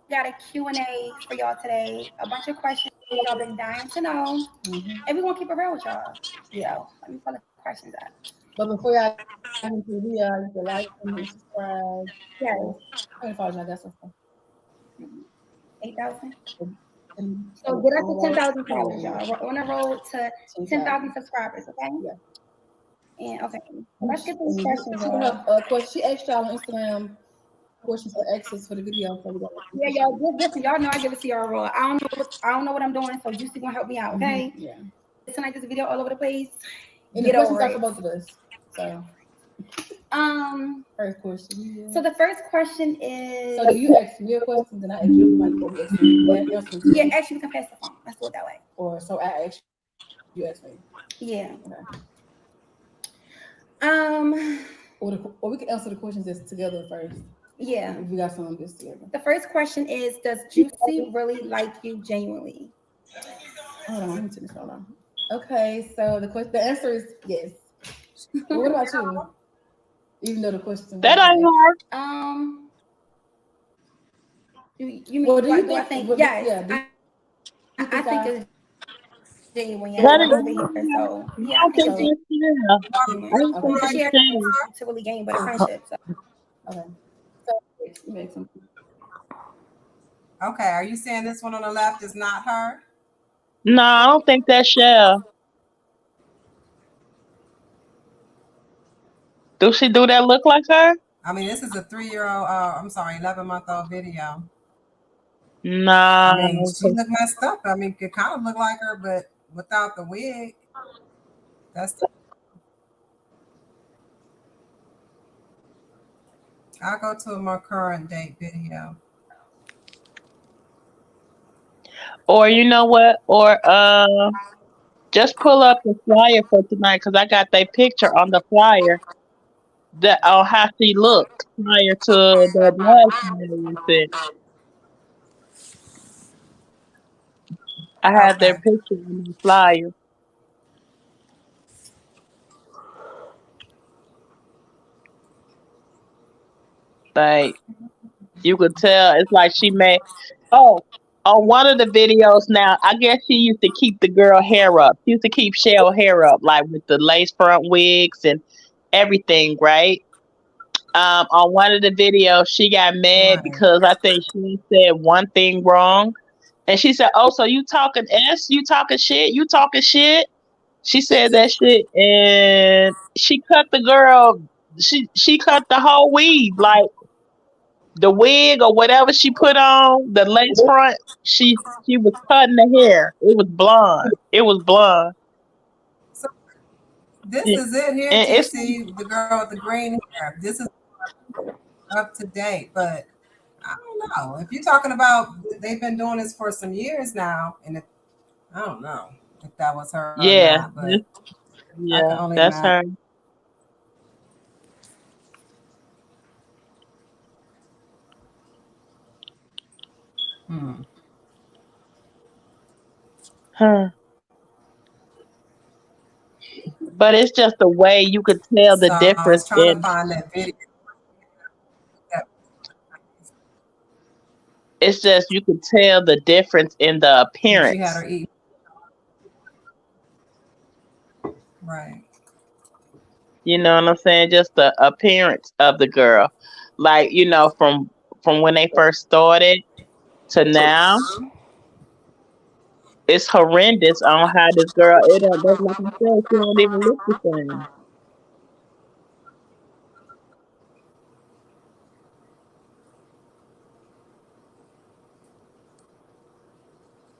got a Q&A for y'all today. A bunch of questions y'all been dying to know. And we're going to keep it real with y'all. Yeah. So let me pull the questions up. But before y'all get into the video, you can like, comment, subscribe. Yes. How many followers I got so far? 8,000. So get us to 10,000 followers, Yeah. y'all. We're on the road to 10,000 subscribers, okay? Yeah. And okay, let's get these questions, y'all. She asked y'all on Instagram questions for access for the video. So Yeah, y'all. Listen, y'all know I give it to y'all raw. I don't know what I'm doing, so Juicy gonna help me out, okay? Yeah. Tonight this video all over the place. And the questions are for both of us. So first question. So the first question is. So do you ask me a question, then I ask you like what Yeah, actually we can pass the phone. Let's do it that way. Or so I ask you ask me. Yeah. Okay. Or we can answer the questions together first. Yeah. If we got some of this together. The first question is, does Juicy really like you genuinely? Hold on, let me turn this on. Okay, so the answer is yes. Well, what about you? Even though the question That ain't hard. You mean, well, do you think? Yes. Yeah. I think it's genuine. That is, Over here. So I yeah, I don't think think so. that's fair. Yeah. I don't think Because that's she had fair. nothing to really gain but a friendship. So. Okay. So you make some. Okay, are you saying this one on the left is not her? No, I don't think that's Shell. Do she do that look like her? I mean, this is a 3-year-old, I'm sorry, 11-month-old video. Nah. I mean, she looked messed up. I mean, it kind of looked like her, but without the wig. I'll go to a more current date video. Or you know what? Or just pull up the flyer for tonight because I got that picture on the flyer that on how she looked prior to the last flyer you sent. I had their Okay. picture on the flyer. Like you could tell it's like she made on one of the videos now, I guess she used to keep the girl hair up. She used to keep Shell hair up, like with the lace front wigs and everything, right? On one of the videos, she got mad Right. because I think she said one thing wrong. And she said, "Oh, so you talking S? You talking shit? You talking shit?" She said that shit, and she cut the girl. She cut the whole weave, like the wig or whatever she put on, the lace front. She was cutting the hair. It was blonde. It was blonde. So this And is it here, it's TC, the girl with the green hair. This is up to date, but I don't know. If you're talking about they've been doing this for some years now, and I don't know if that was her or yeah, not, but I can only that's imagine. her. Huh. But it's just the way you could tell the So I was difference trying to in. find that video. It's just you could tell the difference in the She had appearance. her eat. Right. You know what I'm saying? Just the appearance of the girl, like from when they first started to now. It's horrendous on how this girl. It don't. That's like I said. She don't even look the same.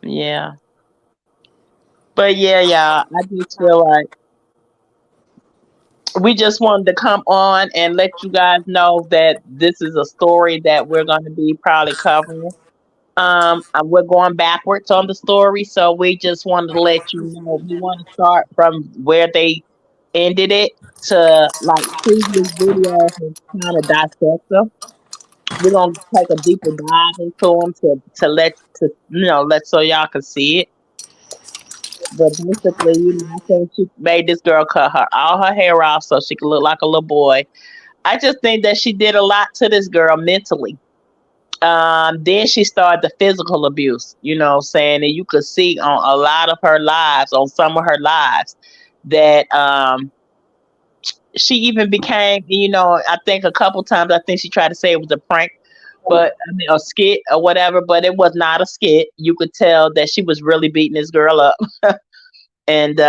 Yeah. But yeah, y'all. I just feel like we just wanted to come on and let you guys know that this is a story that we're going to be probably covering. We're going backwards on the story, so we just wanted to let you know we want to start from where they ended it to like previous videos and kind of dissect them. We're gonna take a deeper dive into them let so y'all can see it. But basically, I think she made this girl cut all her hair off so she could look like a little boy. I just think that she did a lot to this girl mentally. Then she started the physical abuse, saying that you could see on a lot of her lives, on some of her lives, that she even became, I think a couple times, I think she tried to say it was a prank, but I mean, a skit or whatever, but it was not a skit. You could tell that she was really beating this girl up. And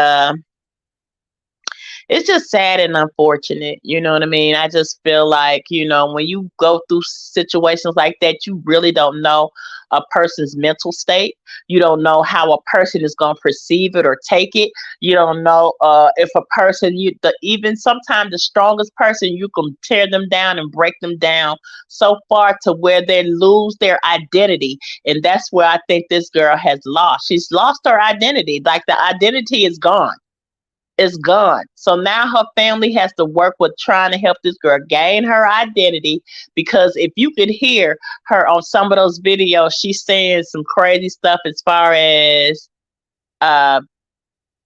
it's just sad and unfortunate. You know what I mean? I just feel like, when you go through situations like that, you really don't know a person's mental state. You don't know how a person is going to perceive it or take it. You don't know if a person, even sometimes the strongest person, you can tear them down and break them down so far to where they lose their identity. And that's where I think this girl has lost. She's lost her identity. Like the identity is gone. Is gone. So now her family has to work with trying to help this girl gain her identity, because if you could hear her on some of those videos, she's saying some crazy stuff as far as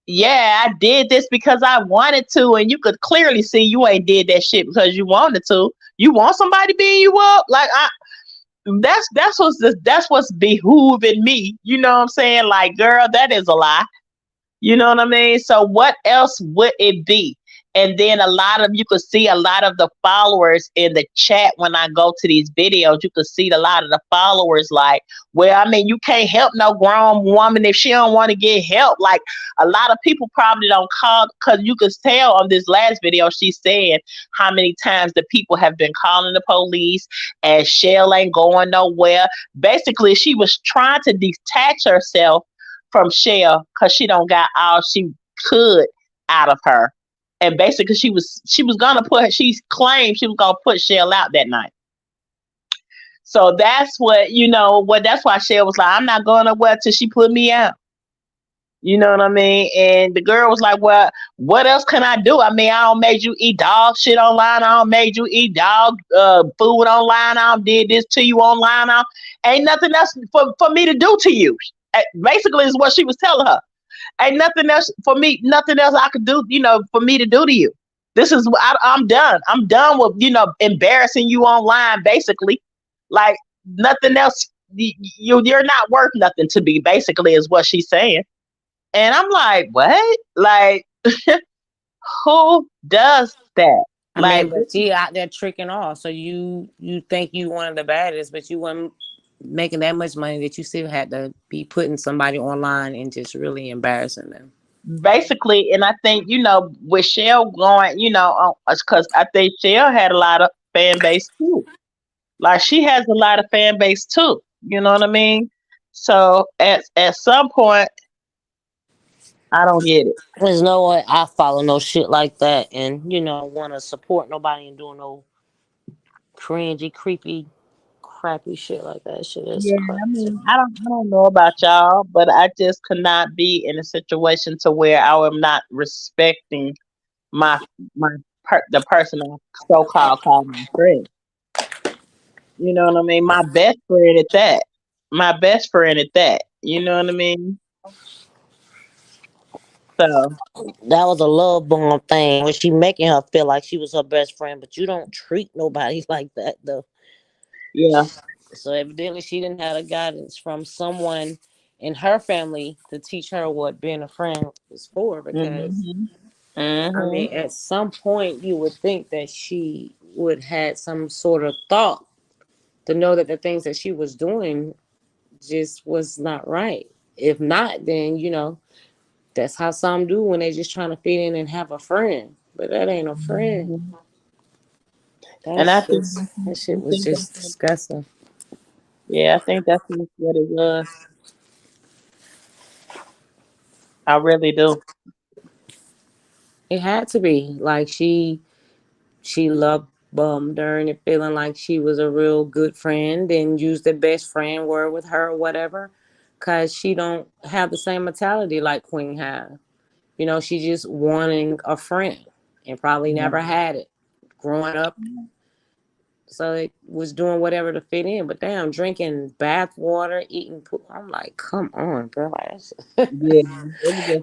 yeah, I did this because I wanted to, and you could clearly see you ain't did that shit because you wanted to. You want somebody beating you up? Like that's what's behooving me. You know what I'm saying? Like, girl, that is a lie. You know what I mean? So what else would it be? And then you could see a lot of the followers in the chat when I go to these videos. You could see a lot of the followers like, well, I mean, you can't help no grown woman if she don't want to get help. Like a lot of people probably don't call because you could tell on this last video she's saying how many times the people have been calling the police and Shell ain't going nowhere. Basically, she was trying to detach herself from Shell because she don't got all she could out of her. And basically she was gonna she claimed she was gonna put Shell out that night. So that's that's why Shell was like, I'm not going nowhere till she put me out. You know what I mean? And the girl was like, well, what else can I do? I mean, I don't made you eat dog shit online. I don't made you eat dog food online. I don't did this to you online. Ain't nothing else for me to do to you. Basically is what she was telling her. Ain't nothing else for me, nothing else I could do, for me to do to you. This is I'm done. I'm done with, embarrassing you online, basically. Like nothing else. You're not worth nothing to me, basically, is what she's saying. And I'm like, what? Like, who does that? I mean, but she out there tricking off. So you think you one of the baddest, but you weren't making that much money that you still had to be putting somebody online and just really embarrassing them. Basically, and I think, with Shell going, because I think Shell had a lot of fan base too. Like she has a lot of fan base too. You know what I mean? So at some point, I don't get it. There's no way I follow no shit like that and, want to support nobody and doing no cringy, creepy, crappy shit like that. Shit is Yeah, crazy. I mean, I don't know about y'all, but I just could not be in a situation to where I am not respecting the person I so-called call my friend. You know what I mean? My best friend at that. My best friend at that. You know what I mean? So That was a love bomb thing where she making her feel like she was her best friend, but you don't treat nobody like that though. yeah. So evidently she didn't have a guidance from someone in her family to teach her what being a friend is for, because I mean at some point you would think that she would had some sort of thought to know that the things that she was doing just was not right. If not, then that's how some do when they just trying to fit in and have a friend. But that ain't a friend. And I think That shit was just disgusting. yeah, I think that's what it was. I really do. It had to be like she loved her and feeling like she was a real good friend and used the best friend word with her or whatever, because she don't have the same mentality like Queen had. She just wanting a friend and probably never had it growing up. So it was doing whatever to fit in. But damn, drinking bath water, eating poop. I'm like, come on, girl. Yeah.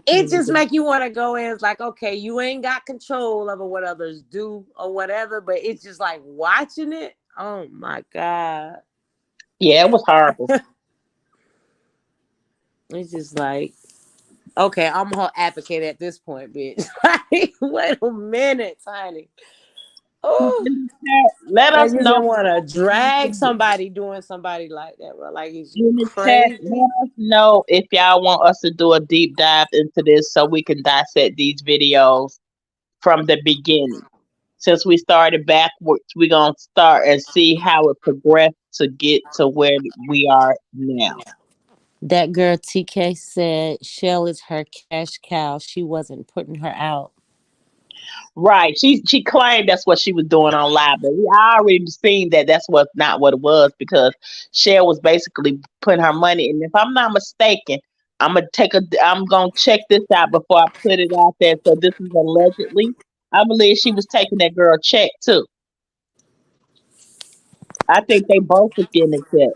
It just make you want to go in. It's like, okay, you ain't got control over what others do or whatever, but it's just like watching it. Oh my God. Yeah, it was horrible. It's just like, okay, I'm her advocate at this point, bitch. Like, wait a minute, Tiny. Oh, Let us you know. don't want to drag somebody doing somebody like that, bro. Like, is In you the crazy? chat, let us know if y'all want us to do a deep dive into this so we can dissect these videos from the beginning. Since we started backwards, we're going to start and see how it progressed to get to where we are now. That girl TK said Shell is her cash cow. She wasn't putting her out. Right. She claimed that's what she was doing on live, but we already seen that that's not what it was, because Shell was basically putting her money. And if I'm not mistaken, I'm gonna check this out before I put it out there. So this is allegedly. I believe she was taking that girl check too. I think they both was getting a check.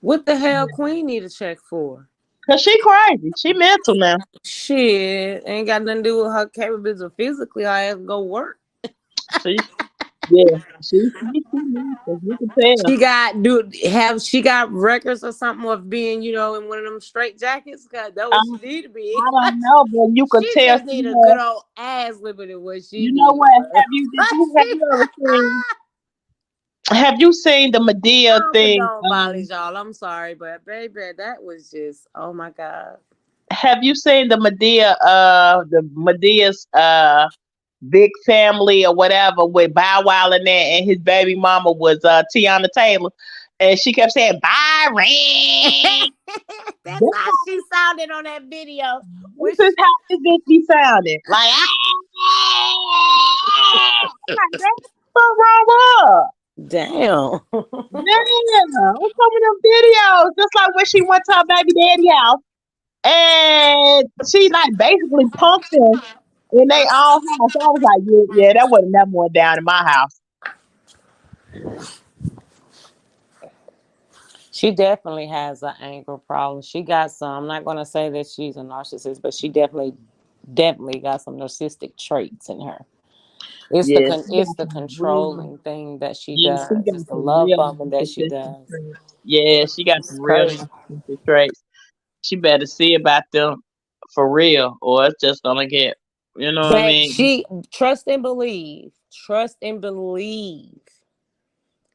What the hell Queen need a check for? Cause she crazy. She mental now. Shit, ain't got nothing to do with her capabilities physically. I have to go work. See? Yeah, she nasty. You can tell. She got records or something of being, you know, in one of them straight jackets? Cause that what she need to be. I don't know, but you could She tell just she need a had. good old ass whipping is what she You know need. what? Bro. Have you seen the Medea I don't thing? condone violence, y'all. I'm sorry, but baby, that was just, oh my God. Have you seen the Medea's big family or whatever with Bow Wow in there, and his baby mama was Tiana Taylor, and she kept saying Byron. That's how she sounded on that video. This is how this bitch be sounding. Like, what's wrong with her? Damn. Yeah, what's up with them videos? Just like when she went to her baby daddy house, and she like basically punked them in their own house. I was like, yeah, that wasn't never went down in my house. She definitely has an anger problem. She got some. I'm not gonna say that she's a narcissist, but she definitely got some narcissistic traits in her. It's Yes, it's the controlling thing that she yeah, does. she got It's the some love real bombing that she narcissistic does. traits. Yeah, she got It's some real crazy. narcissistic traits. She better see about them for real, or it's just gonna get, you know what I But mean? she trust and believe. Trust and believe.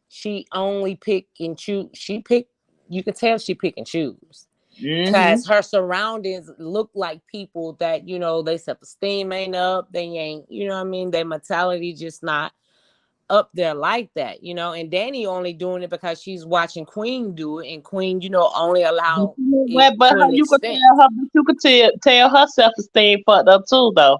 She only pick and choose. You can tell she pick and choose. Because her surroundings look like people that, you know, they self-esteem ain't up. They ain't, you know what I mean? Their mentality just not up there like that, you know. And Danny only doing it because she's watching Queen do it. And Queen, you know, only allow it But to her, an you could extent. tell her, but you could tell her self-esteem fucked up too, though.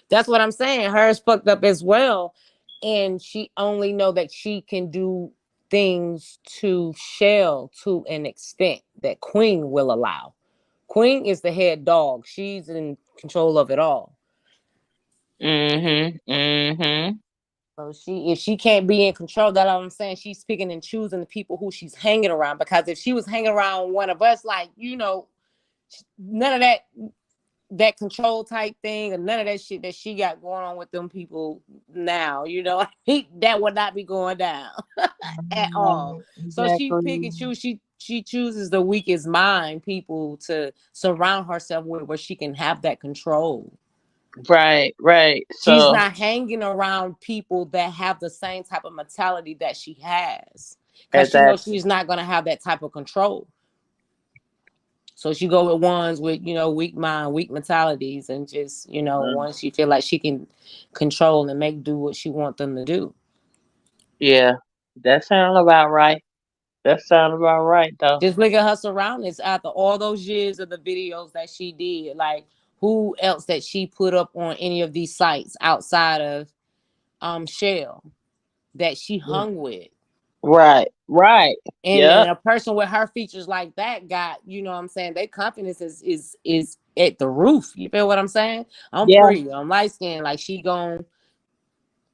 That's what I'm saying. Hers fucked up as well. And she only know that she can do things to Shell to an extent that Queen will allow. Queen is the head dog. She's in control of it all. So if she can't be in control, that's what I'm saying. She's picking and choosing the people who she's hanging around. Because if she was hanging around one of us, like, you know, none of that control type thing, and none of that shit that she got going on with them people now, you know, that would not be going down at all. So she pick and choose. She chooses the weakest mind people to surround herself with, where she can have that control. Right. She's not hanging around people that have the same type of mentality that she has, because she knows she's not going to have that type of control. So she go with ones with, you know, weak mind, weak mentalities, and just, you know, ones she feel like she can control and do what she want them to do. Yeah, that sounds about right. Though. Just look at her surroundings after all those years of the videos that she did. Like, who else that she put up on any of these sites outside of Shell that she hung with? Right. And a person with her features like that got, you know what I'm saying, their confidence is at the roof. You feel what I'm saying? I'm pretty, I'm light skinned, like she gone,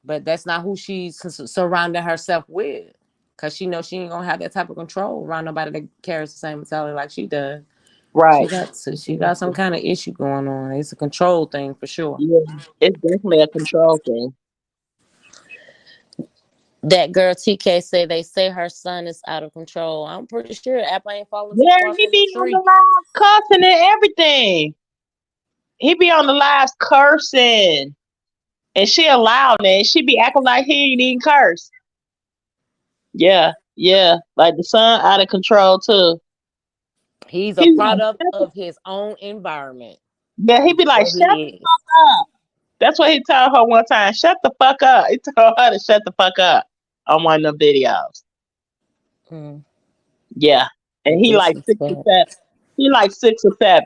but that's not who she's surrounding herself with, because she knows she ain't gonna have that type of control around nobody that carries the same mentality like she does. Right. She got some kind of issue going on. It's a control thing for sure. Yeah, it's definitely a control thing. That girl TK they say her son is out of control. I'm pretty sure Apple ain't falling. Yeah, he be on the live cussing and everything. He be on the live cursing, and she allowed it. She be acting like he ain't even curse. Yeah, like the son out of control too. He's a product of his own environment. Yeah, he be like, shut the fuck up. That's what he told her one time. Shut the fuck up. He told her to shut the fuck up on one of them videos. Yeah. And he like 6 or 7. He like 6 or 7.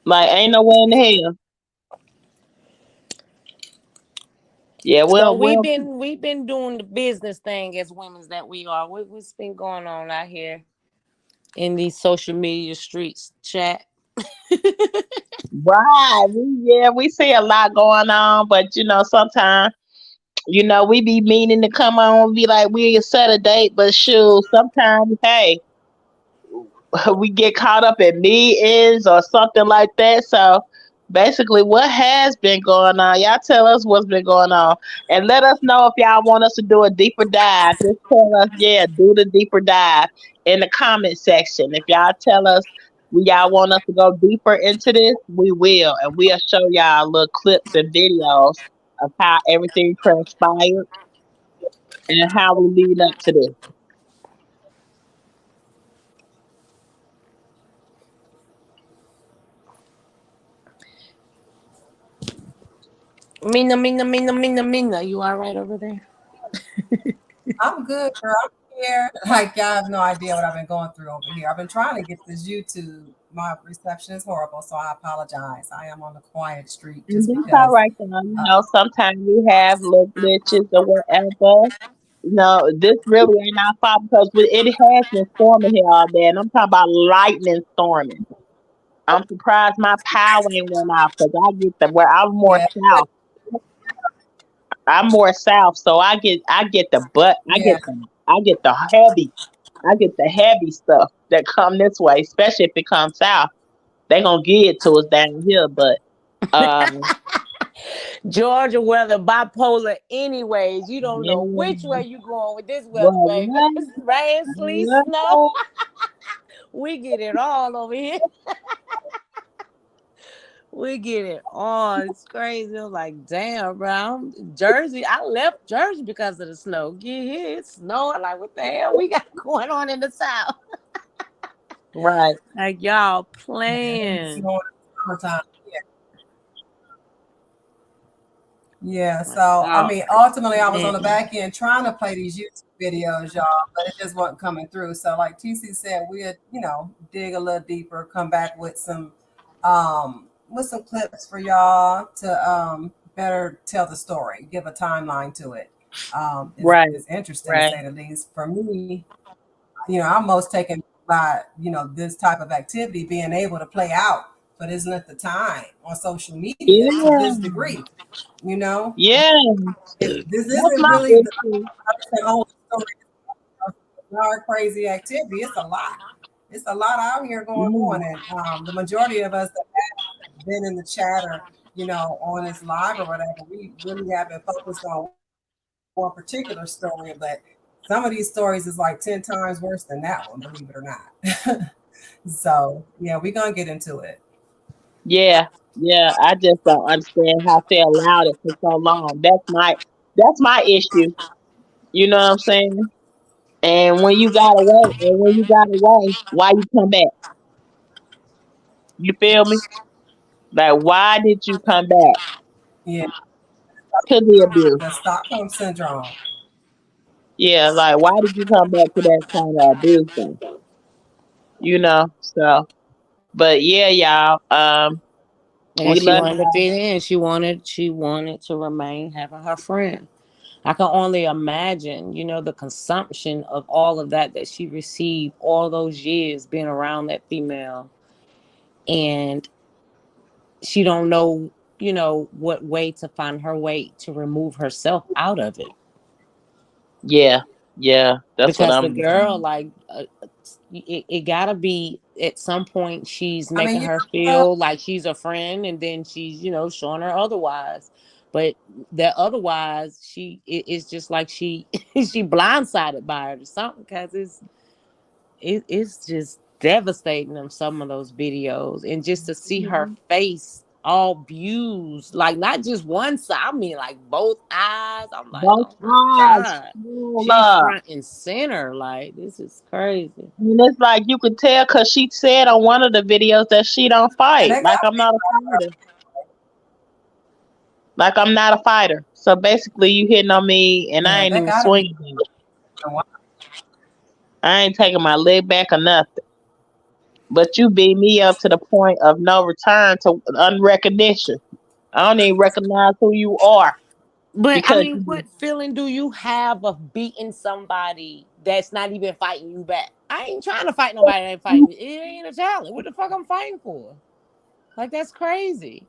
Like, ain't no way in the hell. Yeah, well, so we've been doing the business thing as women that we are. What's been going on out here in these social media streets, chat? Right. We see a lot going on, but you know, sometimes, you know, we be meaning to come on and be like, we set a date, but shoot, sometimes, hey, we get caught up in meetings or something like that. So basically what has been going on. Y'all tell us what's been going on. And let us know if y'all want us to do a deeper dive. Just tell us, yeah, do the deeper dive in the comment section. If y'all tell us y'all want us to go deeper into this, we will. And we'll show y'all little clips and videos of how everything transpired and how we lead up to this. Mina. You all right over there? I'm good, girl. I'm here. Like, y'all have no idea what I've been going through over here. I've been trying to get this YouTube. My reception is horrible, so I apologize. I am on the quiet street And just that's because. all right, though. You know, sometimes we have little glitches or whatever. No, this really ain't our fault because it has been storming here all day, and I'm talking about lightning storming. I'm surprised my power ain't went off because I get where I'm more Yeah, south. I'm more south, so I get yeah, I get the heavy stuff that come this way, especially if it comes south. They gonna give it to us down here, but um, Georgia weather bipolar anyways. You don't know which yeah, way you going with this weather, well, baby. Rain, sleet, snow. We get it all over here. We get it all. It's crazy. I'm like, damn, bro. Jersey. I left Jersey because of the snow. Get here, it's snowing. Like, what the hell we got going on in the South? right. Like, y'all it's playing. snowing summertime. Yeah, so I mean, ultimately, I was on the back end trying to play these YouTube videos, y'all, but it just wasn't coming through. So, like TC said, we'd dig a little deeper, come back with some clips for y'all to better tell the story, give a timeline to it. Right. It's interesting Right. to say the least. For me, I'm most taken by this type of activity being able to play out for this length of time on social media to this degree. Yeah. This That's isn't my really issue. the whole story. It's our crazy activity. It's a lot. It's a lot out here going on, and the majority of us that have been in the chat or on this live or whatever, we really haven't focused on one particular story, but some of these stories is like 10 times worse than that one, believe it or not. So yeah, we're gonna get into it. Yeah. Yeah. I just don't understand how they allowed it for so long. That's my issue. You know what I'm saying? And when you got away, why you come back? You feel me? Like, why did you come back Yeah, to the abuse? the Stockholm syndrome. Yeah, like, why did you come back to that kind of abuse thing? So, but yeah, y'all, And we she love wanted to y'all. fit in. She wanted to remain having her friend. I can only imagine, the consumption of all of that she received all those years being around that female. And she don't know, what way to find her way to remove herself out of it. Yeah, that's what Because the I'm. girl, like, it gotta be at some point she's making her What? feel like she's a friend, and then she's showing her otherwise. But that otherwise, it's just like she blindsided by her or something, because it's just devastating in some of those videos, and just to see her face all abused, like not just one side, I mean like both eyes. I'm like, Both oh my eyes God, full she's up. front and center. Like, this is crazy. And it's like you could tell because she said on one of the videos that she don't fight. Like, I'm not a fighter. Like, I'm not a fighter. So basically, you hitting on me, and I Yeah, ain't they even gotta be. swinging. I ain't taking my leg back or nothing. But you beat me up to the point of no return to unrecognition. I don't even recognize who you are. But I Because mean, what feeling do you have of beating somebody that's not even fighting you back? I ain't trying to fight nobody that ain't fighting me. It ain't a challenge. What the fuck I'm fighting for? Like, that's crazy.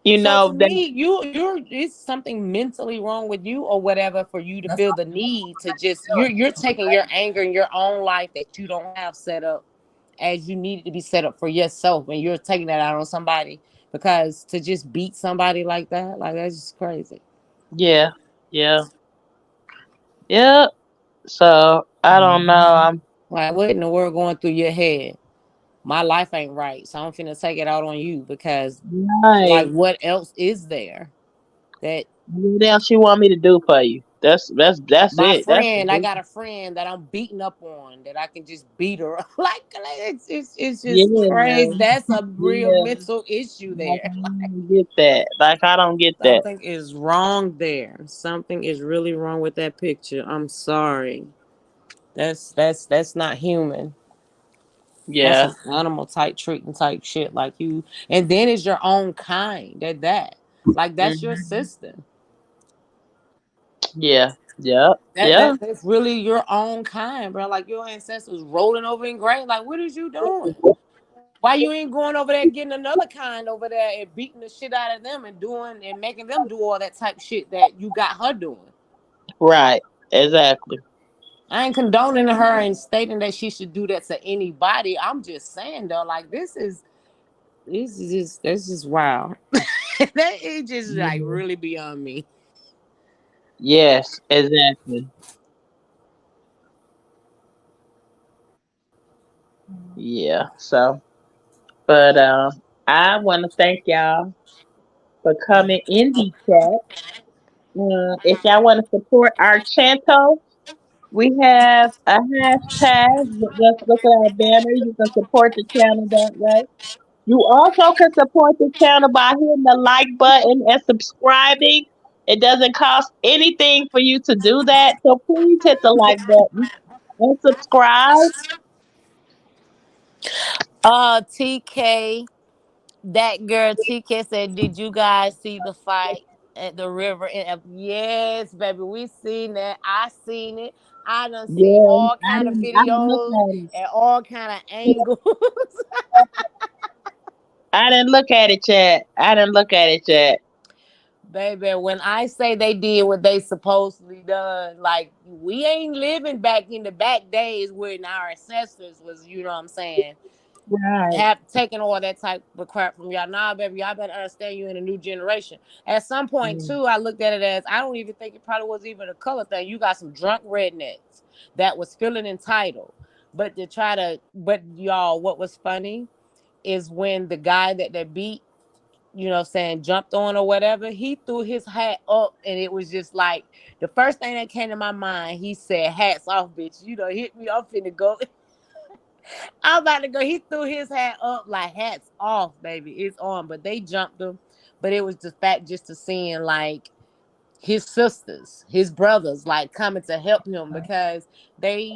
you So know to that me, you're it's something mentally wrong with you or whatever for you to That's feel the need to just you're taking your anger in your own life that you don't have set up as you need it to be set up for yourself, and you're taking that out on somebody, because to just beat somebody like that, like, that's just crazy. Yeah. Yeah. Yeah. So I don't know. I'm Like, what in the world going through your head? My life ain't right, so I'm finna take it out on you, because like, right. what else is there that What else you want me to do for you? That's my it. That's friend, I the got a friend that I'm beating up on, that I can just beat her up. Like, it's yeah. just crazy. That's a real Yeah. mental issue Like there. I Like, don't get that. Like I don't get that. something is wrong there. Something is really wrong with that picture. I'm sorry. That's not human. That's Yeah. some animal type treatment type shit. Like, you, and then it's your own kind at that. Like, that's your Mhm. sister. Yeah. Yeah. That, Yeah. that's really your own kind, bro. Like, your ancestors rolling over in grave. Like, what is you doing? Why you ain't going over there getting another kind over there and beating the shit out of them and doing and making them do all that type shit that you got her doing? Right. Exactly. I ain't condoning her and stating that she should do that to anybody. I'm just saying though, like, this is wild. That is just like Mhm. really beyond me. Yes. Exactly. Yeah. So, but I want to thank y'all for coming in the chat. If y'all want to support our channel, we have a hashtag. Just look at our banner. You can support the channel that way. You also can support the channel by hitting the like button and subscribing. It doesn't cost anything for you to do that. So please hit the like button and subscribe. TK, that girl TK said, "Did you guys see the fight at the river?" And yes, baby, we seen that. I seen it. I done see Yeah, all kind of I didn't look videos at it. and all kind of angles. I didn't look at it yet. I didn't look at it yet. Baby, when I say they did what they supposedly done, like, we ain't living back in the back days when our ancestors was, you know what I'm saying, Right. have taken all that type of crap from y'all. Nah, baby, y'all better understand you in a new generation. At some point, Mm. too, I looked at it as, I don't even think it probably was even a color thing. You got some drunk rednecks that was feeling entitled. But y'all, what was funny is when the guy that they beat, you know, saying jumped on or whatever, he threw his hat up, and it was just like the first thing that came to my mind. He said, "Hats off, bitch. You know, hit me. I'm finna go. I'm about to go." He threw his hat up like, "Hats off, baby. It's on." But they jumped him. But it was the fact just to seeing like his sisters, his brothers, like coming to help him, because they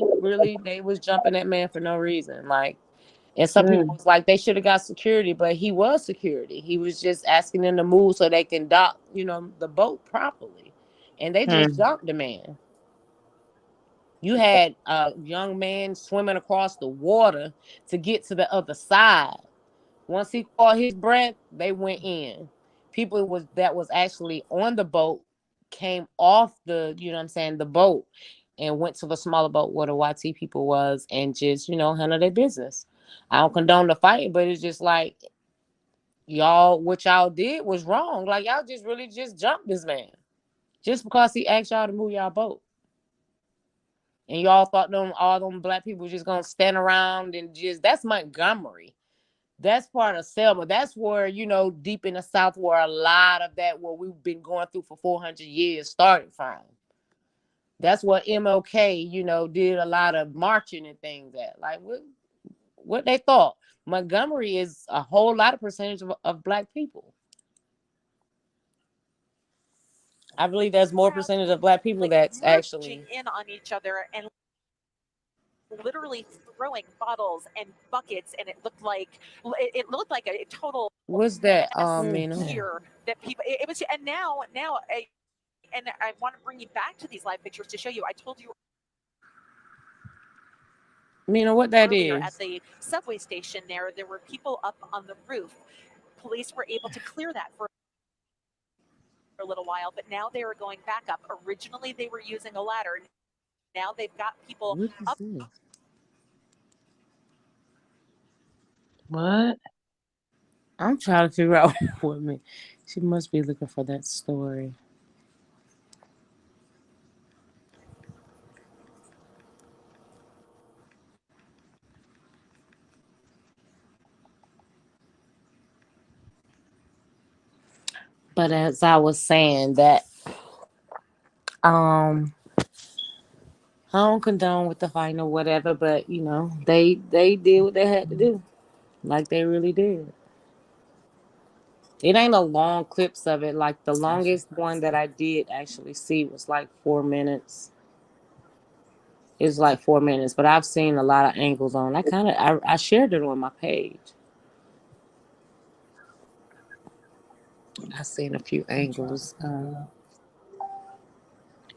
was jumping that man for no reason. Like, and some people Mm. was like, they should have got security, but he was security. He was just asking them to move so they can dock, you know, the boat properly. And they just Mm. jumped the man. You had a young man swimming across the water to get to the other side. Once he caught his breath, they went in. People that was actually on the boat came off the, you know what I'm saying, the boat, and went to the smaller boat where the YT people was, and just, you know, handle their business. I don't condone the fight, but it's just like, y'all, what y'all did was wrong. Like, y'all just really just jumped this man just because he asked y'all to move y'all boat. And y'all thought all them black people just gonna stand around and just, that's Montgomery. That's part of Selma. That's where, you know, deep in the South, where a lot of that, what we've been going through for 400 years started from. That's what MLK, you know, did a lot of marching and things at. Like, what they thought. Montgomery is a whole lot of percentage of black people. I believe there's more percentage of black people that's actually in on each other and literally throwing bottles and buckets, and it looked like a total what's that? Mm. here that people it was. And now and I want to bring you back to these live pictures to show you. I told you Mina, what that earlier is? at the subway station there were people up on the roof. Police were able to clear that for a little while, but now they are going back up. Originally they were using a ladder. Now they've got people What is up. this? What? I'm trying to figure out what me. She must be looking for that story. But as I was saying that um I don't condone with the fighting or whatever, but they did what they had to do. Like they really did. It ain't a long clips of it. Like the longest one that I did actually see was like 4 minutes. It's like 4 minutes, but I've seen a lot of angles on. I shared it on my page. I've seen a few angles.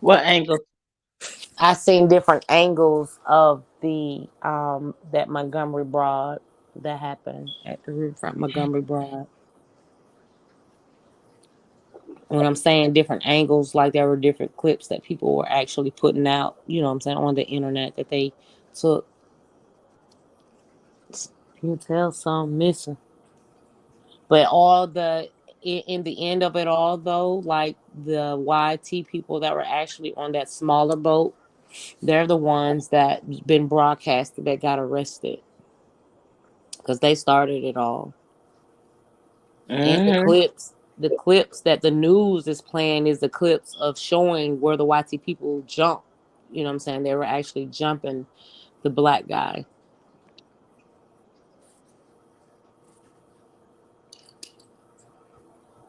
What angle? I've seen different angles of the that Montgomery Broad that happened at the Riverfront Montgomery Broad. When I'm saying different angles, like there were different clips that people were actually putting out, what I'm saying, on the internet that they took. You can tell some missing. But in the end of it all though, like the YT people that were actually on that smaller boat, they're the ones that been broadcasted that got arrested. Because they started it all. And Mm-hmm. the clips that the news is playing is the clips of showing where the YT people jump. You know what I'm saying? They were actually jumping the black guy.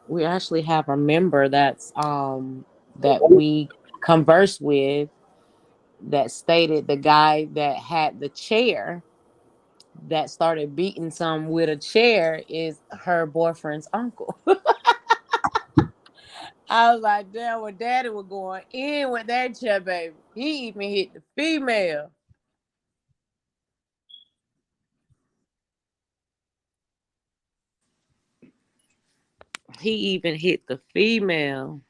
We actually have a member that we conversed with that stated the guy that had the chair that started beating some with a chair is her boyfriend's uncle. I was like, damn, when daddy was going in with that chair, baby. He even hit the female. He even hit the female.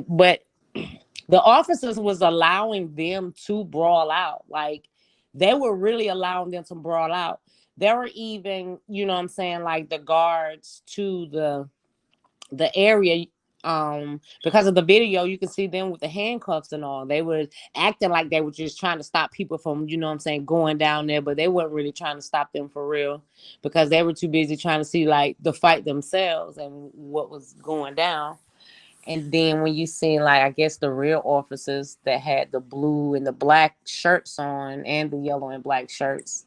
But the officers was allowing them to brawl out. Like they were really allowing them to brawl out. There were even, you know what I'm saying, like the guards to the area, because of the video you can see them with the handcuffs and all. They were acting like they were just trying to stop people from, you know what I'm saying, going down there, but they weren't really trying to stop them for real, because they were too busy trying to see like the fight themselves and what was going down. And then when you see, like, I guess the real officers that had the blue and the black shirts on and the yellow and black shirts,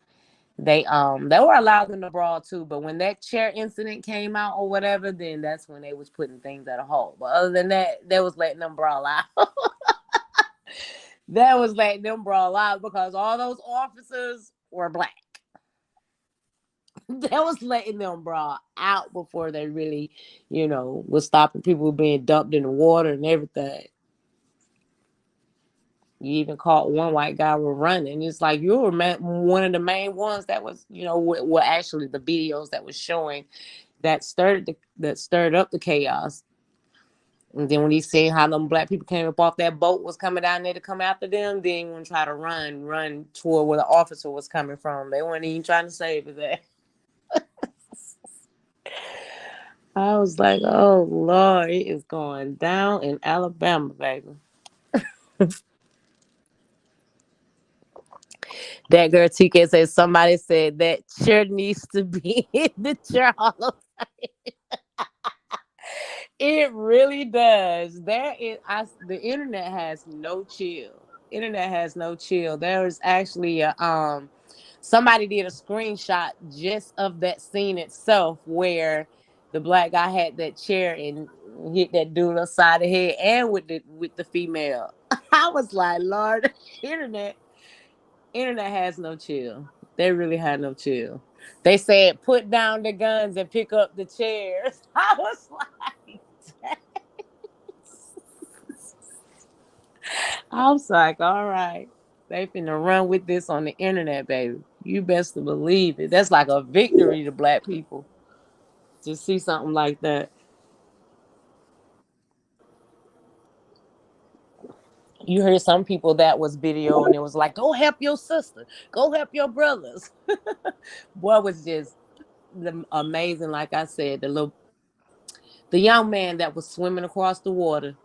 they were allowed in the brawl too. But when that chair incident came out or whatever, then that's when they was putting things at a halt. But other than that, they was letting them brawl out. That was letting them brawl out because all those officers were black. That was letting them brawl out before they really, was stopping people being dumped in the water and everything. You even caught one white guy were running. It's like you were one of the main ones that was, were actually the videos that was showing that stirred up the chaos. And then when he seen how them black people came up off that boat was coming down there to come after them, then he wouldn't try to run toward where the officer was coming from. They weren't even trying to save his ass. I was like, oh Lord, it is going down in Alabama, baby. That girl TK says somebody said that chair needs to be in the chair all the time. It really does. The internet has no chill. Internet has no chill. There was actually somebody did a screenshot just of that scene itself where the black guy had that chair and hit that dude upside the head and with the female. I was like, Lord, internet has no chill. They really had no chill. They said put down the guns and pick up the chairs. I was like, I was like, all right. They finna run with this on the internet, baby. You best to believe it. That's like a victory to black people. to see something like that. You heard some people that was video and it was like, go help your sister, go help your brothers. Boy, was just amazing. Like I said, the young man that was swimming across the water,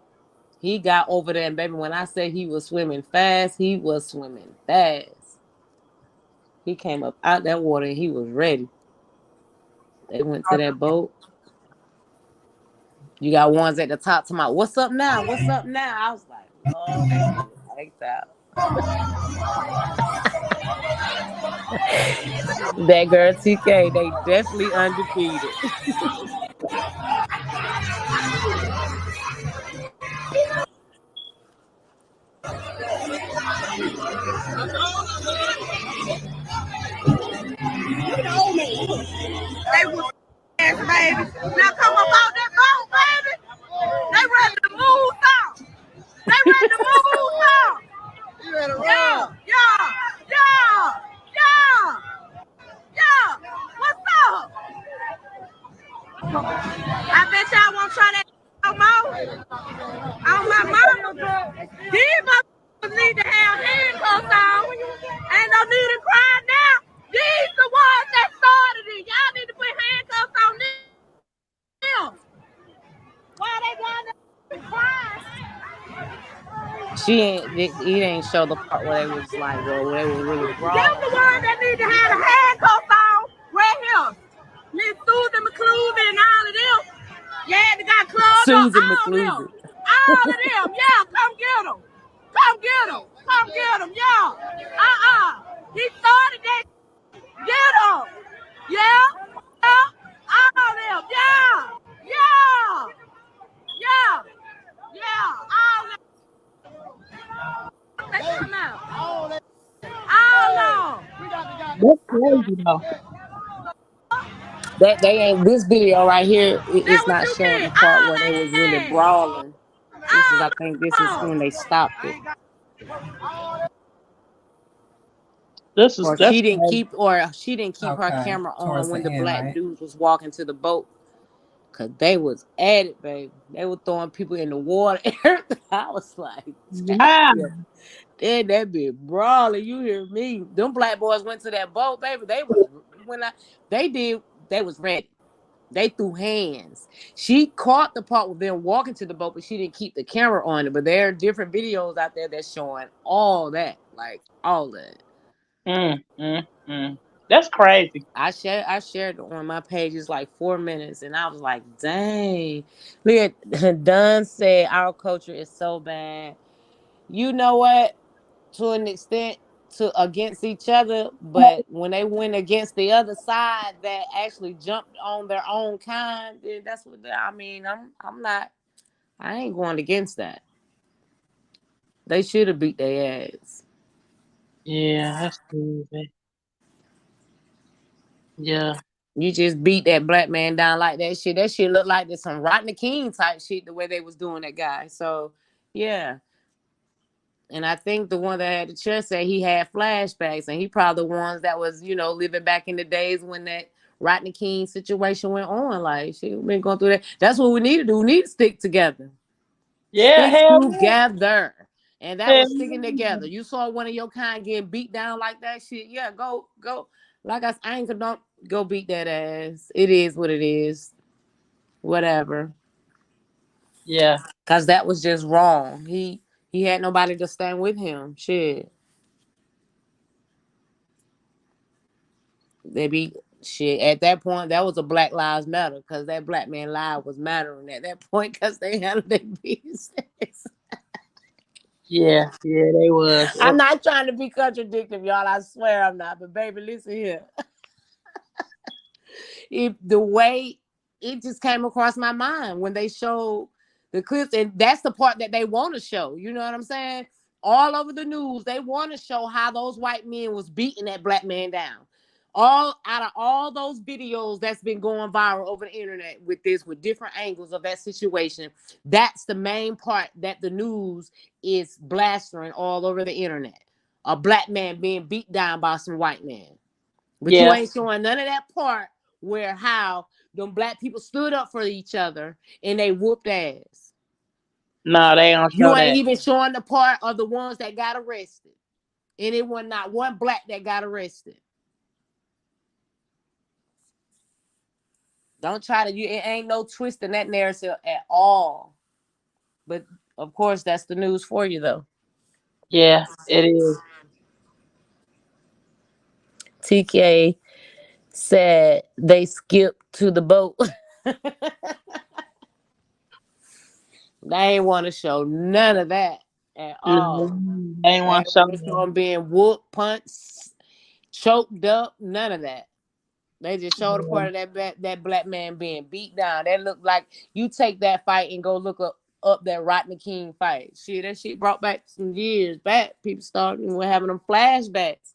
he got over there, and baby, when I say he was swimming fast, he was swimming fast. He came up out that water and he was ready. They went to that boat. You got ones at the top talking about, what's up now? What's up now? I was like, oh, they like that. That girl TK, they definitely undefeated. They was ass baby. Now come up out that boat, baby. They ready to move out. They ready to move out. You ready to roll? Yeah. What's up? I bet y'all won't try that no more. On my mama. These motherfuckers need to have handcuffs on. Ain't no need to cry now. These the ones that started it. Y'all need to put handcuffs on them. Why they down there crying? He didn't show the part where they was like, well, they were really Them wrong. the ones that need to have the handcuffs on right here. Miss Susan McCluskey and all of them. Yeah, they got clubs Susan on all McCluskey. of them. All of them. Yeah, come get them. Come get them. Come get them. Yeah. He started that. Get them. Yeah. All of them. Yeah. All of them. They come out. All of them. That's crazy though. That they ain't this video right here. It's what not you showing did. the part All where they was really that. brawling. I think this is when they stopped it. Or That's she didn't crazy. keep her Okay, camera towards on when the the end, black right? dudes was walking to the boat. Cause they was at it, baby. They were throwing people in the water. I was like, Wow. then that be brawling. You hear me? Them black boys went to that boat, baby. They was they was ready. They threw hands. She caught the part with them walking to the boat, but she didn't keep the camera on it. But there are different videos out there that's showing all that, like all that. That's crazy. I shared it on my page. It's like 4 minutes, and I was like, dang. Look at Dunn said our culture is so bad. You know what? To an extent, to against each other, but when they went against the other side that actually jumped on their own kind, then that's what I mean. I ain't going against that. They should have beat their ass. Yeah, that's crazy. Yeah. You just beat that black man down like that shit. That shit looked like there's some Rodney King type shit the way they was doing that guy. So yeah. And I think the one that had the chair said he had flashbacks, and he probably the ones that was, living back in the days when that Rodney King situation went on. Like, shit, been going through that. That's what we need to do. We need to stick together. Yeah, Stick hell together. And that yeah. was sticking together. You saw one of your kind getting beat down like that shit. Yeah, go. Like I ain't gonna go beat that ass. It is what it is. Whatever. Yeah. Cause that was just wrong. He had nobody to stand with him. Shit. Shit. At that point, that was a Black Lives Matter, because that black man life was mattering at that point, because they handled their business. Yeah, they was. I'm not trying to be contradictory, y'all. I swear I'm not. But baby, listen here. The way it just came across my mind when they showed the clips, and that's the part that they want to show. You know what I'm saying? All over the news, they want to show how those white men was beating that black man down. All out of all those videos that's been going viral over the internet with different angles of that situation, that's the main part that the news is blastering all over the internet. A black man being beat down by some white man. But you ain't showing none of that part where how them black people stood up for each other and they whooped ass. No, they don't You show ain't that. even showing the part of the ones that got arrested. And it was not one black that got arrested. Don't try to, it ain't no twist in that narrative at all. But of course, that's the news for you, though. Yeah, it is. TK said they skipped to the boat. They ain't want to show none of that at all. They ain't want to show them being whooped, punched, choked up, none of that. They just showed a part of that black man being beat down. That looked like you take that fight and go look up that Rodney King fight. Shit, that shit brought back some years back. People were having them flashbacks.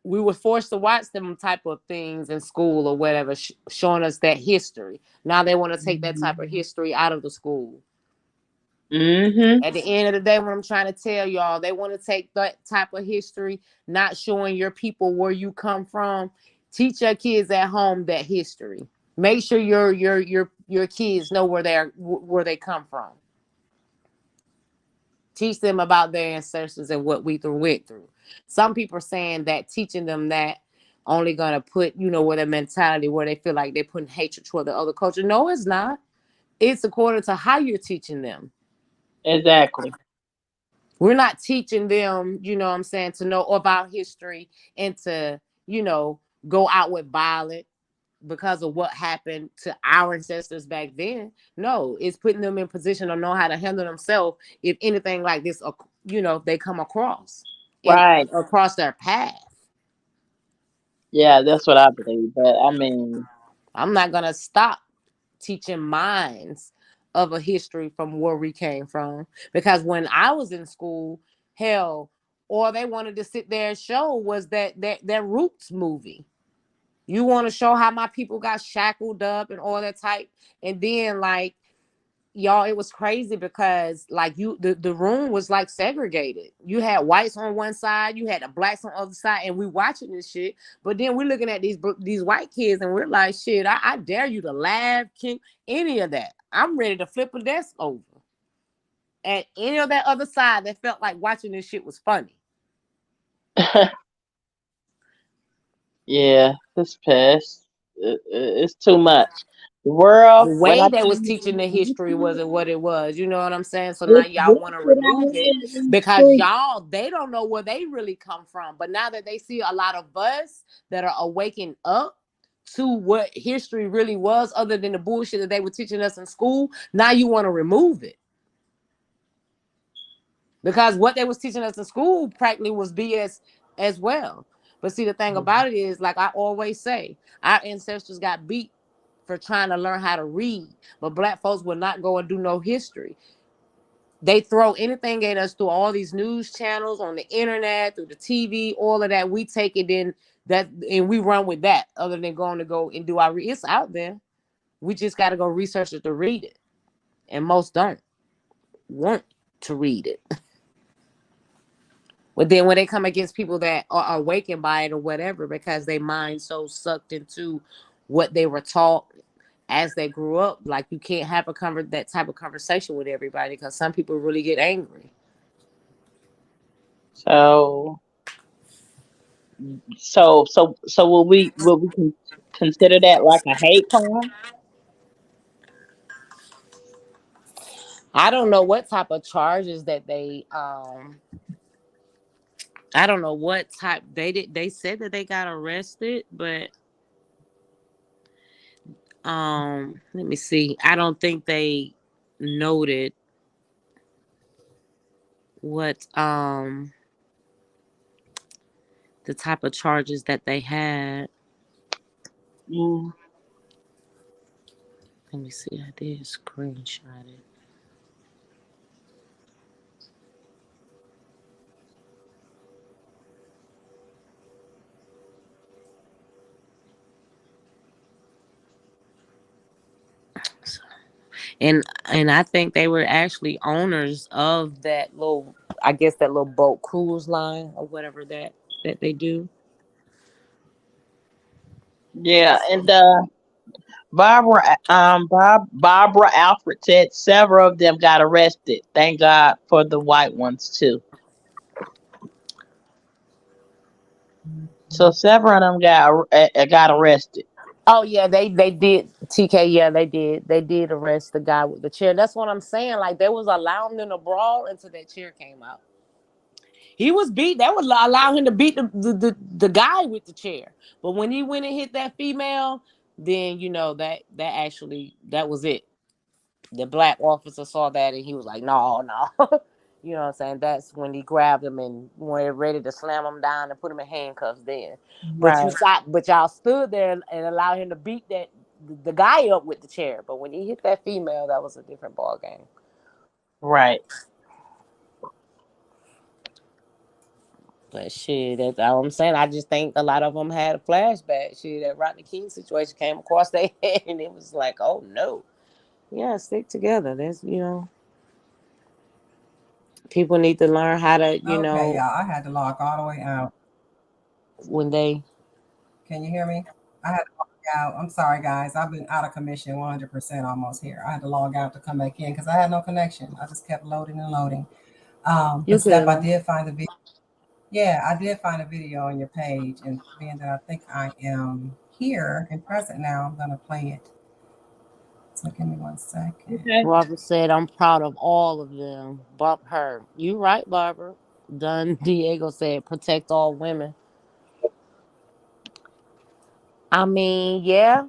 We were forced to watch them type of things in school or whatever, showing us that history. Now they want to take that type of history out of the school. Mm-hmm. At the end of the day, what I'm trying to tell y'all, they want to take that type of history, not showing your people where you come from. Teach your kids at home that history. Make sure your kids know where they come from. Teach them about their ancestors and what we went through. Some people are saying that teaching them that only gonna put, where their mentality, where they feel like they're putting hatred toward the other culture. No, it's not. It's according to how you're teaching them. Exactly. We're not teaching them, to know about history and to, go out with violence because of what happened to our ancestors back then. No, it's putting them in position to know how to handle themselves if anything like this, they come across. Right. Across their path. Yeah, that's what I believe. But I mean, I'm not going to stop teaching minds of a history from where we came from. Because when I was in school, hell, all they wanted to sit there and show was that Roots movie. You want to show how my people got shackled up and all that type. And then, like, y'all, it was crazy because, like, the room was, like, segregated. You had whites on one side, you had the blacks on the other side, and we watching this shit. But then we're looking at these white kids, and we're like, shit, I dare you to laugh, any of that. I'm ready to flip a desk over. And any of that other side that felt like watching this shit was funny. Yeah, this past, it's too much. The world, The way they was teaching the history wasn't what it was. You know what I'm saying? So now y'all want to remove it because they don't know where they really come from. But now that they see a lot of us that are awakening up to what history really was, other than the bullshit that they were teaching us in school, now you want to remove it. Because what they was teaching us in school practically was BS as well. But see, the thing about it is, like I always say, our ancestors got beat for trying to learn how to read, but black folks will not go and do no history. They throw anything at us through all these news channels, on the internet, through the TV, all of that. We take it in that and we run with that, other than going to go and do our it's out there. We just got to go research it to read it. And most don't want to read it. But then when they come against people that are awakened by it or whatever, because they mind so sucked into what they were taught as they grew up, like you can't have that type of conversation with everybody because some people really get angry. So will we consider that like a hate crime? I don't know what type of charges that they I don't know what type they said that they got arrested, but let me see. I don't think they noted what the type of charges that they had. Mm. Let me see. I did screenshot it. And I think they were actually owners of that little, I guess that little boat cruise line or whatever that they do. Yeah, and Barbara Alfred said several of them got arrested. Thank God for the white ones too. So several of them got arrested. Oh yeah, they did. TK, yeah, they did arrest the guy with the chair. That's what I'm saying. Like they was allowing them to brawl until that chair came out. He was beat. That would allow him to beat the guy with the chair. But when he went and hit that female, then that was it. The black officer saw that and he was like, no. You know what I'm saying? That's when he grabbed him and were ready to slam him down and put him in handcuffs then. Right. But y'all stood there and allowed him to beat the guy up with the chair. But when he hit that female, that was a different ball game. Right. But shit, that's all I'm saying. I just think a lot of them had a flashback. Shit, that Rodney King situation came across their head and it was like, oh no. Yeah, stick together. There's, people need to learn how to, Okay, y'all, I had to log all the way out. when they. Can you hear me? I had to log out. I'm sorry, guys. I've been out of commission 100% almost here. I had to log out to come back in because I had no connection. I just kept loading and loading. You Steph, I good. did find the video. Yeah, I did find a video on your page, and being that I think I am here and present now, I'm gonna play it. So give me 1 second. Okay. Barbara said, I'm proud of all of them. Bump her. You right, Barbara. Don Diego said, protect all women. I mean, yeah.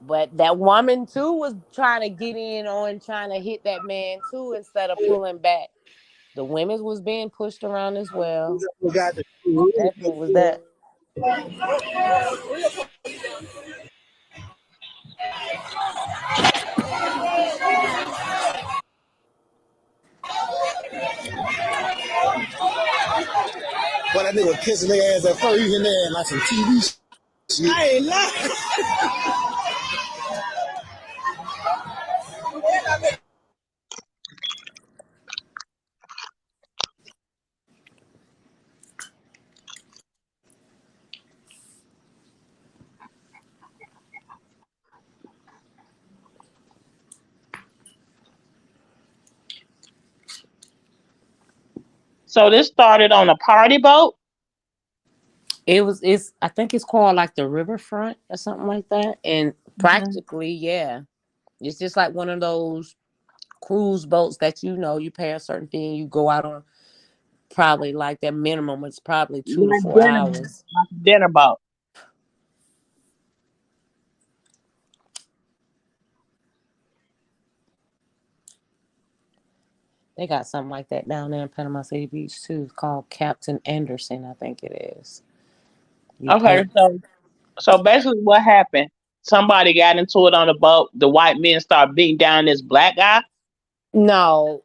But that woman, too, was trying to get in on trying to hit that man, too, instead of pulling back. The women was being pushed around as well. That was that. But that nigga kissing their ass at first, you in there like some TV shit. I ain't lying. So this started on a party boat? I think it's called like the Riverfront or something like that. And practically, yeah. It's just like one of those cruise boats that you pay a certain fee and you go out on. Probably like their minimum is probably 2 to 4 hours. Dinner boat. They got something like that down there in Panama City Beach too. It's called Captain Anderson, I think it is. Okay, so basically what happened? Somebody got into it on the boat. The white men started beating down this black guy. No,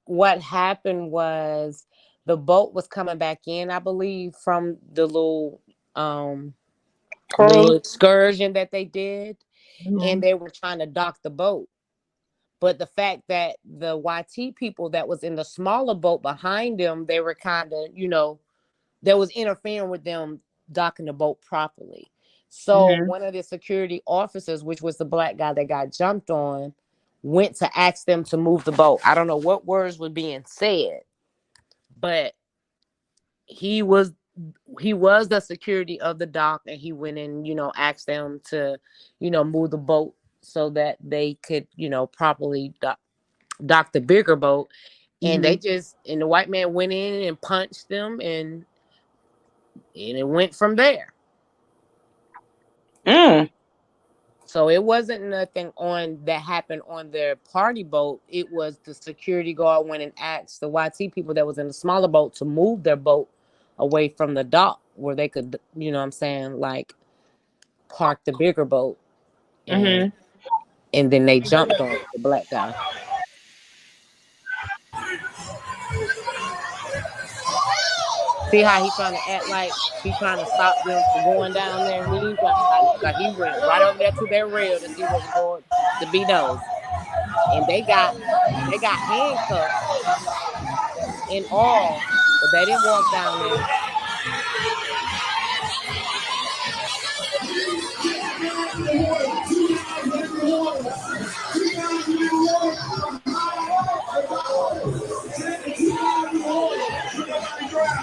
what happened was the boat was coming back in, I believe, from the little excursion that they did, and they were trying to dock the boat. But the fact that the YT people that was in the smaller boat behind them, they were kind of, that was interfering with them docking the boat properly. So one of the security officers, which was the black guy that got jumped on, went to ask them to move the boat. I don't know what words were being said, but he was the security of the dock, and he went and, asked them to, move the boat so that they could, properly dock the bigger boat. And and the white man went in and punched them, and it went from there. So it wasn't nothing that happened on their party boat. It was the security guard went and asked the YT people that was in the smaller boat to move their boat away from the dock where they could, like park the bigger boat. And then they jumped on the black guy. See how he trying to act like he trying to stop them from going down there? He ain't like he went right over there to their rail to see what was going to be done. And they got handcuffs and all, but they didn't walk down there.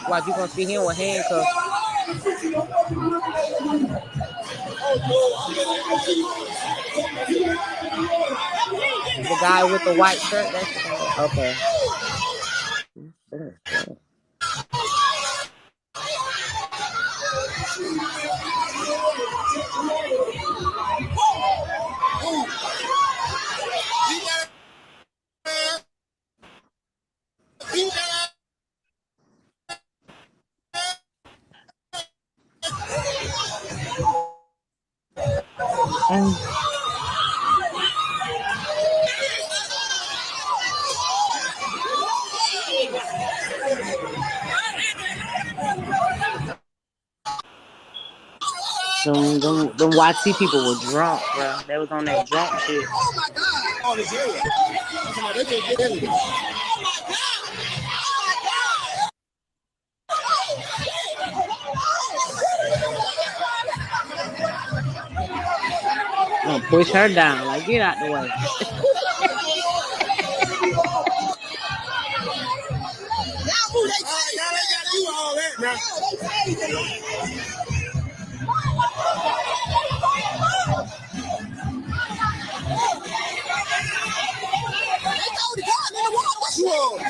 Watch, you gonna see him with handcuffs. The guy with the white shirt, that's the guy. Okay. Them YT people were drunk, bro. They was on that drunk shit. I'm gonna push her down, like, get out the way.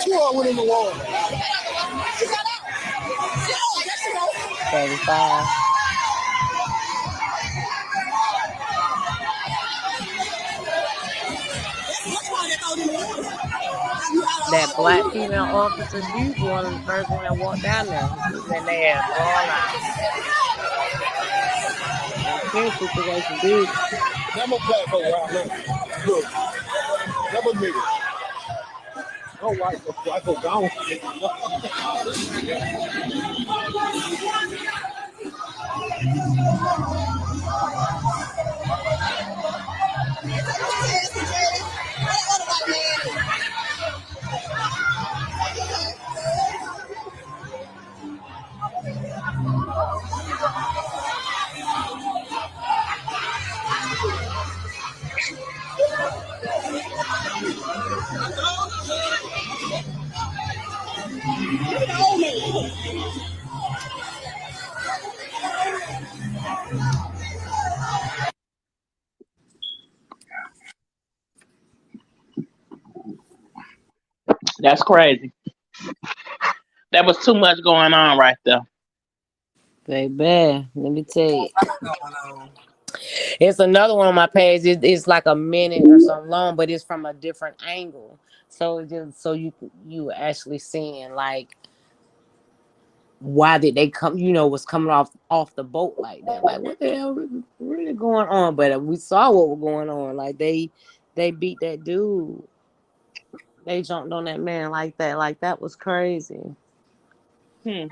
Two all went in the wall. 35. That black female officer, she was one of the first one that walked down there. She was in there all out. That situation, dude. Never black folk around there. Look, never nigga. No white folk gone. That's crazy. That was too much going on right there. Baby, let me tell you. It's another one on my page. It's like a minute or something long, but it's from a different angle. So just so you actually seeing like why did they come? You know, was coming off the boat like that? Like what the hell really going on? But we saw what was going on. Like they beat that dude. They jumped on that man like that. Like that was crazy. And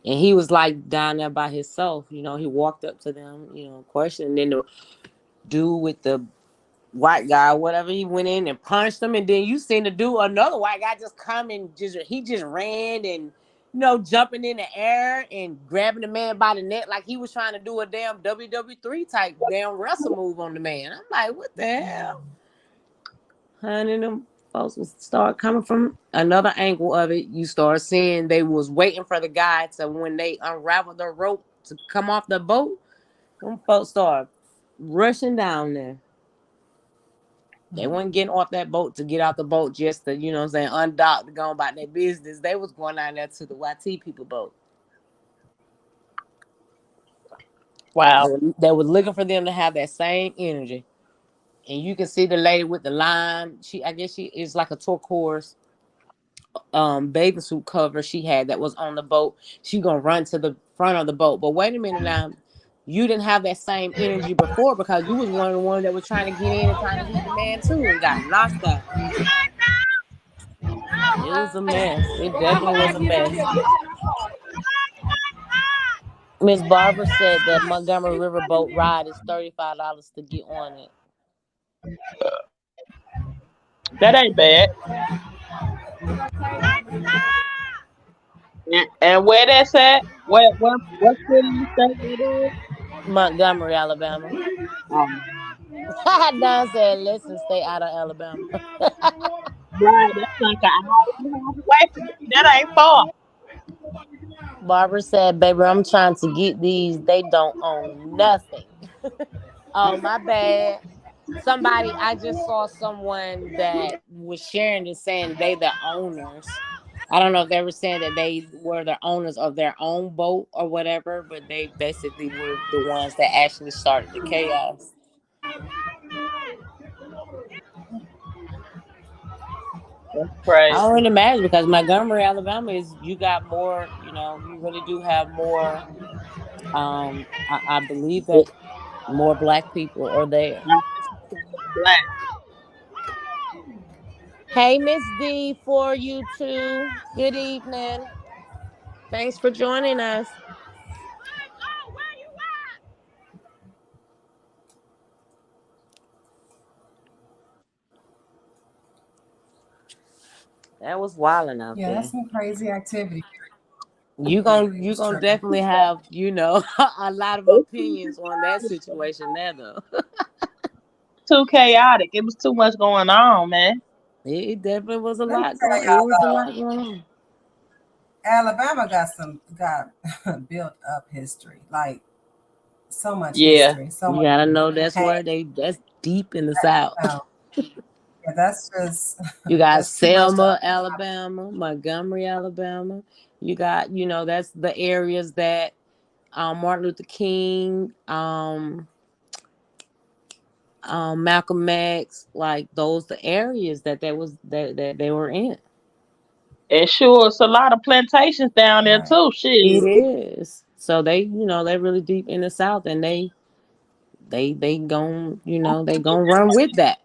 he was like down there by himself. You know, he walked up to them. You know, questioning. And then the dude with the white guy, whatever, he went in and punched him. And then you seen the dude, another white guy, just come and he just ran and jumping in the air and grabbing the man by the neck like he was trying to do a damn WWE type damn wrestle move on the man. I'm like, what the hell? Honey, them folks will start coming from another angle of it. You start seeing they was waiting for the guy to, when they unraveled the rope to come off the boat, them folks start rushing down there. They weren't getting off that boat to get out the boat just to, undock to go about their business. They was going down there to the YT people boat. Wow. They was looking for them to have that same energy. And you can see the lady with the lime. I guess she is like a turquoise bathing suit cover she had that was on the boat. She gonna run to the front of the boat. But wait a minute now. You didn't have that same energy before because you was one of the ones that was trying to get in and trying to hit the man too and got lost out. It was a mess. It definitely was a mess. Miss Barbara said that Montgomery River boat ride is $35 to get on it. That ain't bad. And where that's at? What city you think it is? Montgomery, Alabama. Don said, "Listen, stay out of Alabama." Right, that's like an hour and a half away from me. That ain't far. Barbara said, "Baby, I'm trying to get these. They don't own nothing." Oh, my bad. Somebody, I just saw someone that was sharing this saying they the owners. I don't know if they were saying that they were the owners of their own boat or whatever, but they basically were the ones that actually started the chaos. That's I crazy. don't imagine because Montgomery, Alabama is you got more, you really do have more. I believe that more black people are there. Black. Hey, Miss D, for you too. Good evening. Thanks for joining us. That was wilding out Yeah, there. that's some crazy activity. You gonna definitely have, a lot of opinions on that situation there though. Too chaotic. It was too much going on, man. It definitely was a Let me lot tell going. It y'all was a though, lot going on. Alabama got built up history, like so much Yeah. history, so You much. gotta know that's Hey, where that's deep in the South. yeah, that's just You got that's too much. Selma, Alabama, Montgomery, Alabama. You got, that's the areas that Martin Luther King, Malcolm X, like those the areas that they were in. And sure, it's a lot of plantations down there too. Shit. It is. So they, they're really deep in the South, and they gon' they gonna run with that.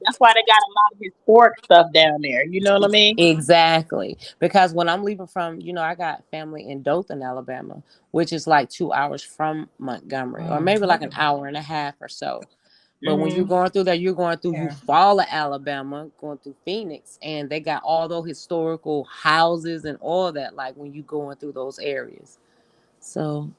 That's why they got a lot of historic stuff down there. You know what I mean? Exactly. Because when I'm leaving from, I got family in Dothan, Alabama, which is like 2 hours from Montgomery, or maybe like an hour and a half or so. But when you're going through that, you're going through Eufaula, Alabama, going through Phoenix, and they got all those historical houses and all that, like when you going through those areas. So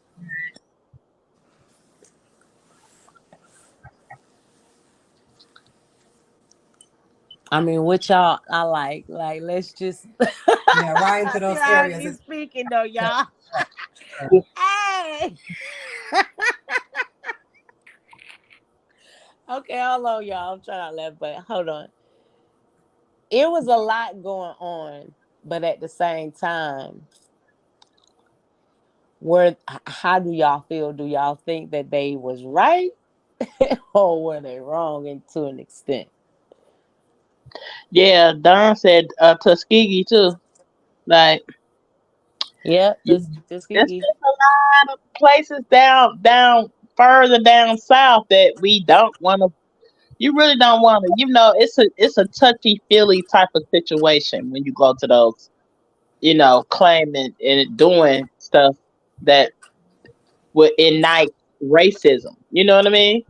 I mean, what y'all I like let's just right into those areas. Speaking though, y'all. Hey. Okay, hold on, y'all. I'm trying to laugh, but hold on. It was a lot going on, but at the same time, how do y'all feel? Do y'all think that they was right or were they wrong and to an extent? Yeah, Don said Tuskegee too. Like, yeah, there's Tuskegee. a lot of places down further down south that we don't want to. You really don't want to. It's a touchy feely type of situation when you go to those, claiming and doing stuff that would ignite racism. You know what I mean?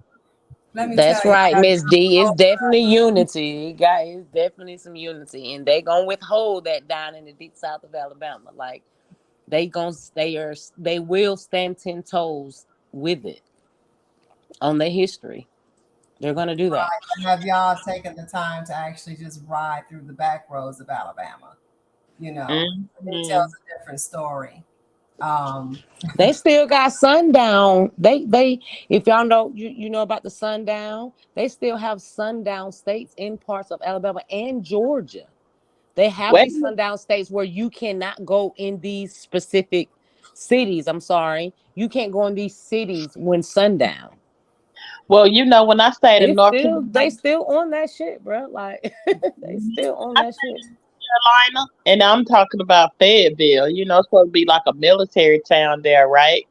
That's right, Miss D. It's definitely unity. It's definitely some unity, and they gonna withhold that down in the deep south of Alabama. Like they will stand 10 toes with it on their history. They're gonna do that. Have y'all taken the time to actually just ride through the back roads of Alabama? It tells a different story. They still got sundown. They if y'all know you know about the sundown, they still have sundown states in parts of Alabama and Georgia. They have these sundown states where you cannot go in these specific cities. I'm sorry, you can't go in these cities when sundown. Well, when I stayed in North Carolina, they still on that shit, bro. Like they still on that shit. Carolina, and I'm talking about Fayetteville. It's supposed to be like a military town there, right?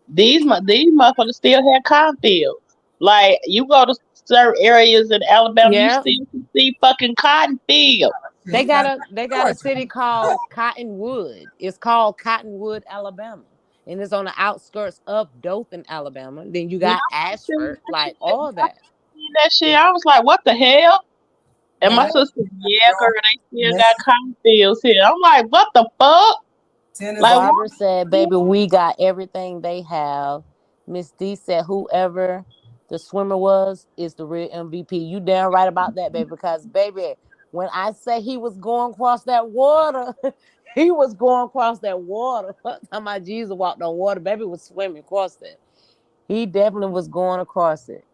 These motherfuckers still have cotton fields. Like you go to certain areas in Alabama, you still see fucking cotton fields. They got a city called Cottonwood. It's called Cottonwood, Alabama, and it's on the outskirts of Dothan, Alabama. Then you got Ashford, like all that. That shit, I was like, what the hell? And my sister, girl, they still got cotton fields here. I'm like, what the fuck? Like Barbara said, baby, we got everything they have. Miss D said whoever the swimmer was is the real MVP. You damn right about that, baby. Because baby, when I say he was going across that water, he was going across that water. Talking about Jesus walked on water, baby was swimming across it. He definitely was going across it.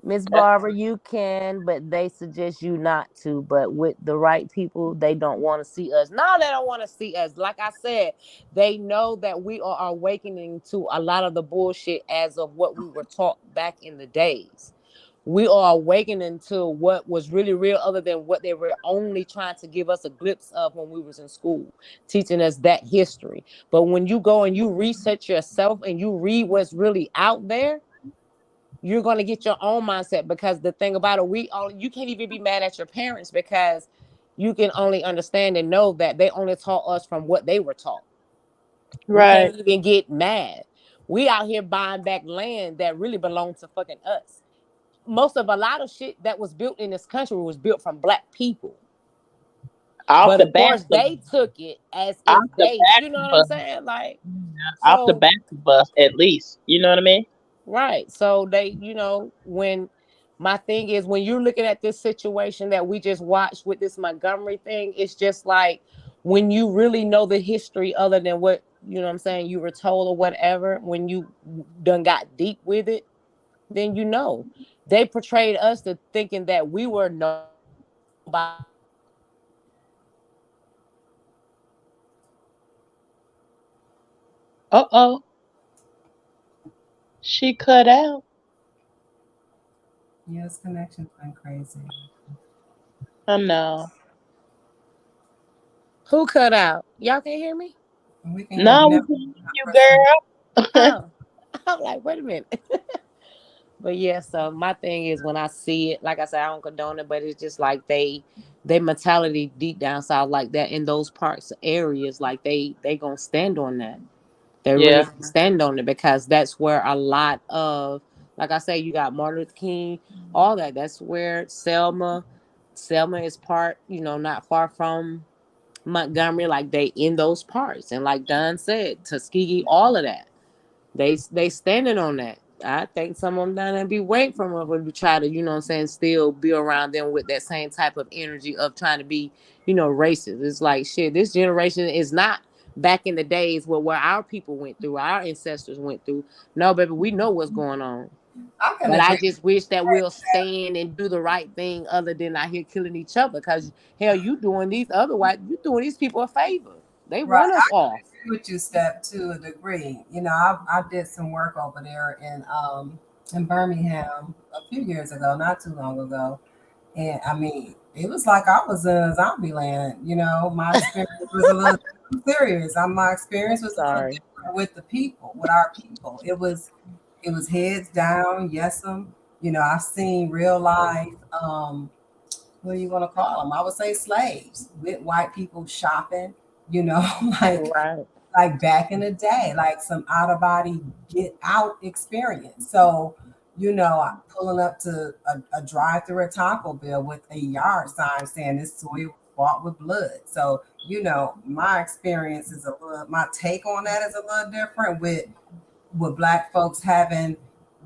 Miss Barbara, you can, but they suggest you not to. But with the right people, they don't want to see us. No, they don't want to see us. Like I said, they know that we are awakening to a lot of the bullshit as of what we were taught back in the days. We are awakening to what was really real, other than what they were only trying to give us a glimpse of when we was in school, teaching us that history. But when you go and you research yourself and you read what's really out there, you're going to get your own mindset. Because the thing about it, you can't even be mad at your parents, because you can only understand and know that they only taught us from what they were taught. Right. We can't even get mad. We out here buying back land that really belongs to fucking us. A lot of shit that was built in this country was built from black people. Off But the of course, back they took it as off if the they, back you know of what I'm us. saying? Like, Off the so, back of us, at least. You know what I mean? right. So they, when my thing is, when you're looking at this situation that we just watched with this Montgomery thing, it's just like, when you really know the history other than what, you know what I'm saying, you were told or whatever, when you done got deep with it, then they portrayed us to thinking that we were nobody. Uh-oh. She cut out. Yes, connection's been crazy. I know. Who cut out? Y'all can't hear me? We can hear No, you we now. can hear you, girl. Oh, I'm like, wait a minute. But yeah, so my thing is, when I see it, like I said, I don't condone it, but it's just like they mentality deep down south like that in those parts areas, like they gonna stand on that. They really Yeah. gonna stand on it, because that's where a lot of, like I say, you got Martin Luther King, all that. That's where Selma is part, not far from Montgomery, like they in those parts. And like Don said, Tuskegee, all of that. They standing on that. I think some of them down there be waiting for them when we try to, still be around them with that same type of energy of trying to be, racist. It's like, shit, this generation is not back in the days where our people went through, our ancestors went through. No, baby, we know what's going on. But I just wish that we'll stand and do the right thing, other than out here killing each other. Because hell, you doing these people a favor. They want us off. With you, Step, to a degree. I did some work over there in Birmingham a few years ago, not too long ago, and I mean, it was like I was in a zombie land. My experience was a little serious. My experience was a little different with the people, with our people. It was heads down, yes'm. I've seen real life. What do you want to call them? I would say slaves with white people shopping. Like back in the day, like some out of body get out experience. So, I'm pulling up to a drive through at Taco Bell with a yard sign saying this soy was bought with blood. So, my experience is my take on that is a little different with Black folks having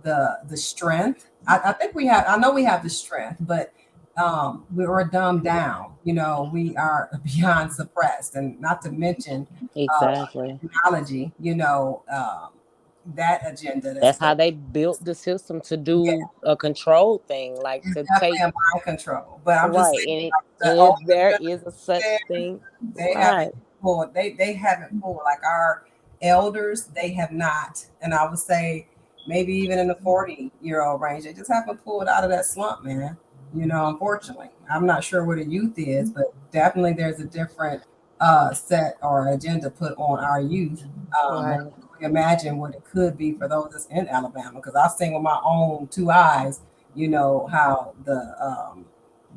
the strength. I think I know we have the strength, but we were dumbed down. We are beyond suppressed, and not to mention technology. That agenda. That's how they built the system to do a control thing, like it's to take mind control. But I'm just saying, if there is a such thing, they haven't pulled. They haven't pulled like our elders. They have not, and I would say maybe even in the 40-year-old range, they just haven't pulled out of that slump, man. Unfortunately, I'm not sure what a youth is, but definitely there's a different set or agenda put on our youth. Imagine what it could be for those that's in Alabama, because I've seen with my own two eyes, how the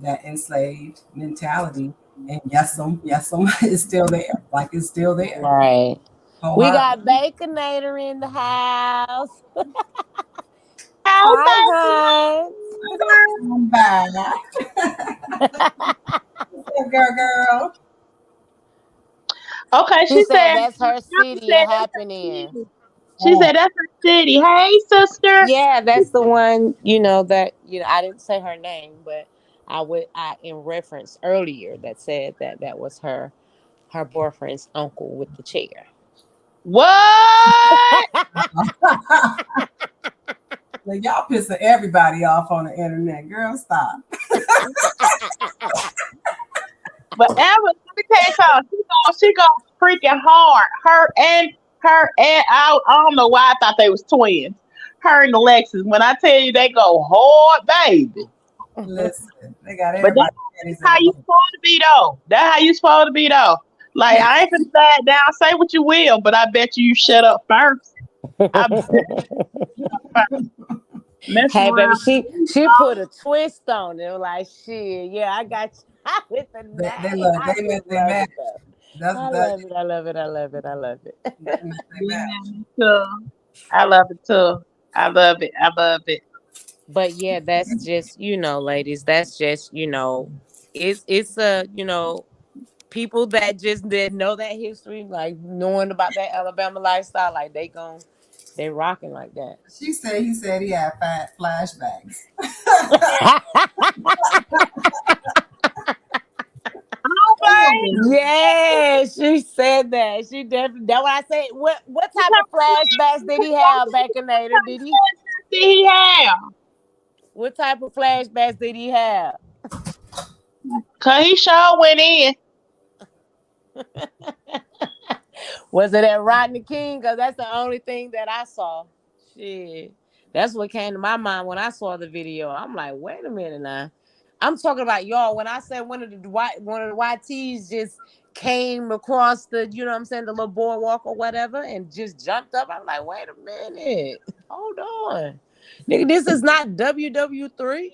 that enslaved mentality and yes'm is still there. Like it's still there. Right. We got Baconator in the house. Hi, I'm back. Girl. Okay, she said that's her city to happen in. She said that's her city. Hey, sister. Yeah, that's the one, that, I didn't say her name, but I in reference earlier that said that was her boyfriend's uncle with the chair. What? Like, y'all pissing everybody off on the internet. Girl, stop. But Ever, let me tell you something. She goes freaking hard. Her and I don't know why I thought they was twins. Her and Alexis. When I tell you they go hard, baby. Listen, they got But everybody. that's how you supposed to be though. That's how you supposed to be though. Like I ain't finna sit down, say what you will, but I bet you shut up first. Hey, baby, she put a twist on it. Like, shit, yeah, I got you with the name. They met their match. I love it. I love it. I love it. I love it. I love it too. I love it. I love it. But yeah, that's just, ladies, that's just, it's people that just didn't know that history, like knowing about that Alabama lifestyle, like they rocking like that. He said he had flashbacks. Yeah, she said that. She definitely. That's what I said. What type of flashbacks did he have, Baconator? Did he have? What type of flashbacks did he have? Cause he sure went in. Was it at Rodney King? Cause that's the only thing that I saw. Shit, that's what came to my mind when I saw the video. I'm like, wait a minute now. I'm talking about y'all. When I said one of the YTs just came across the, the little boardwalk or whatever, and just jumped up, I'm like, wait a minute, hold on, nigga, this is not WW3.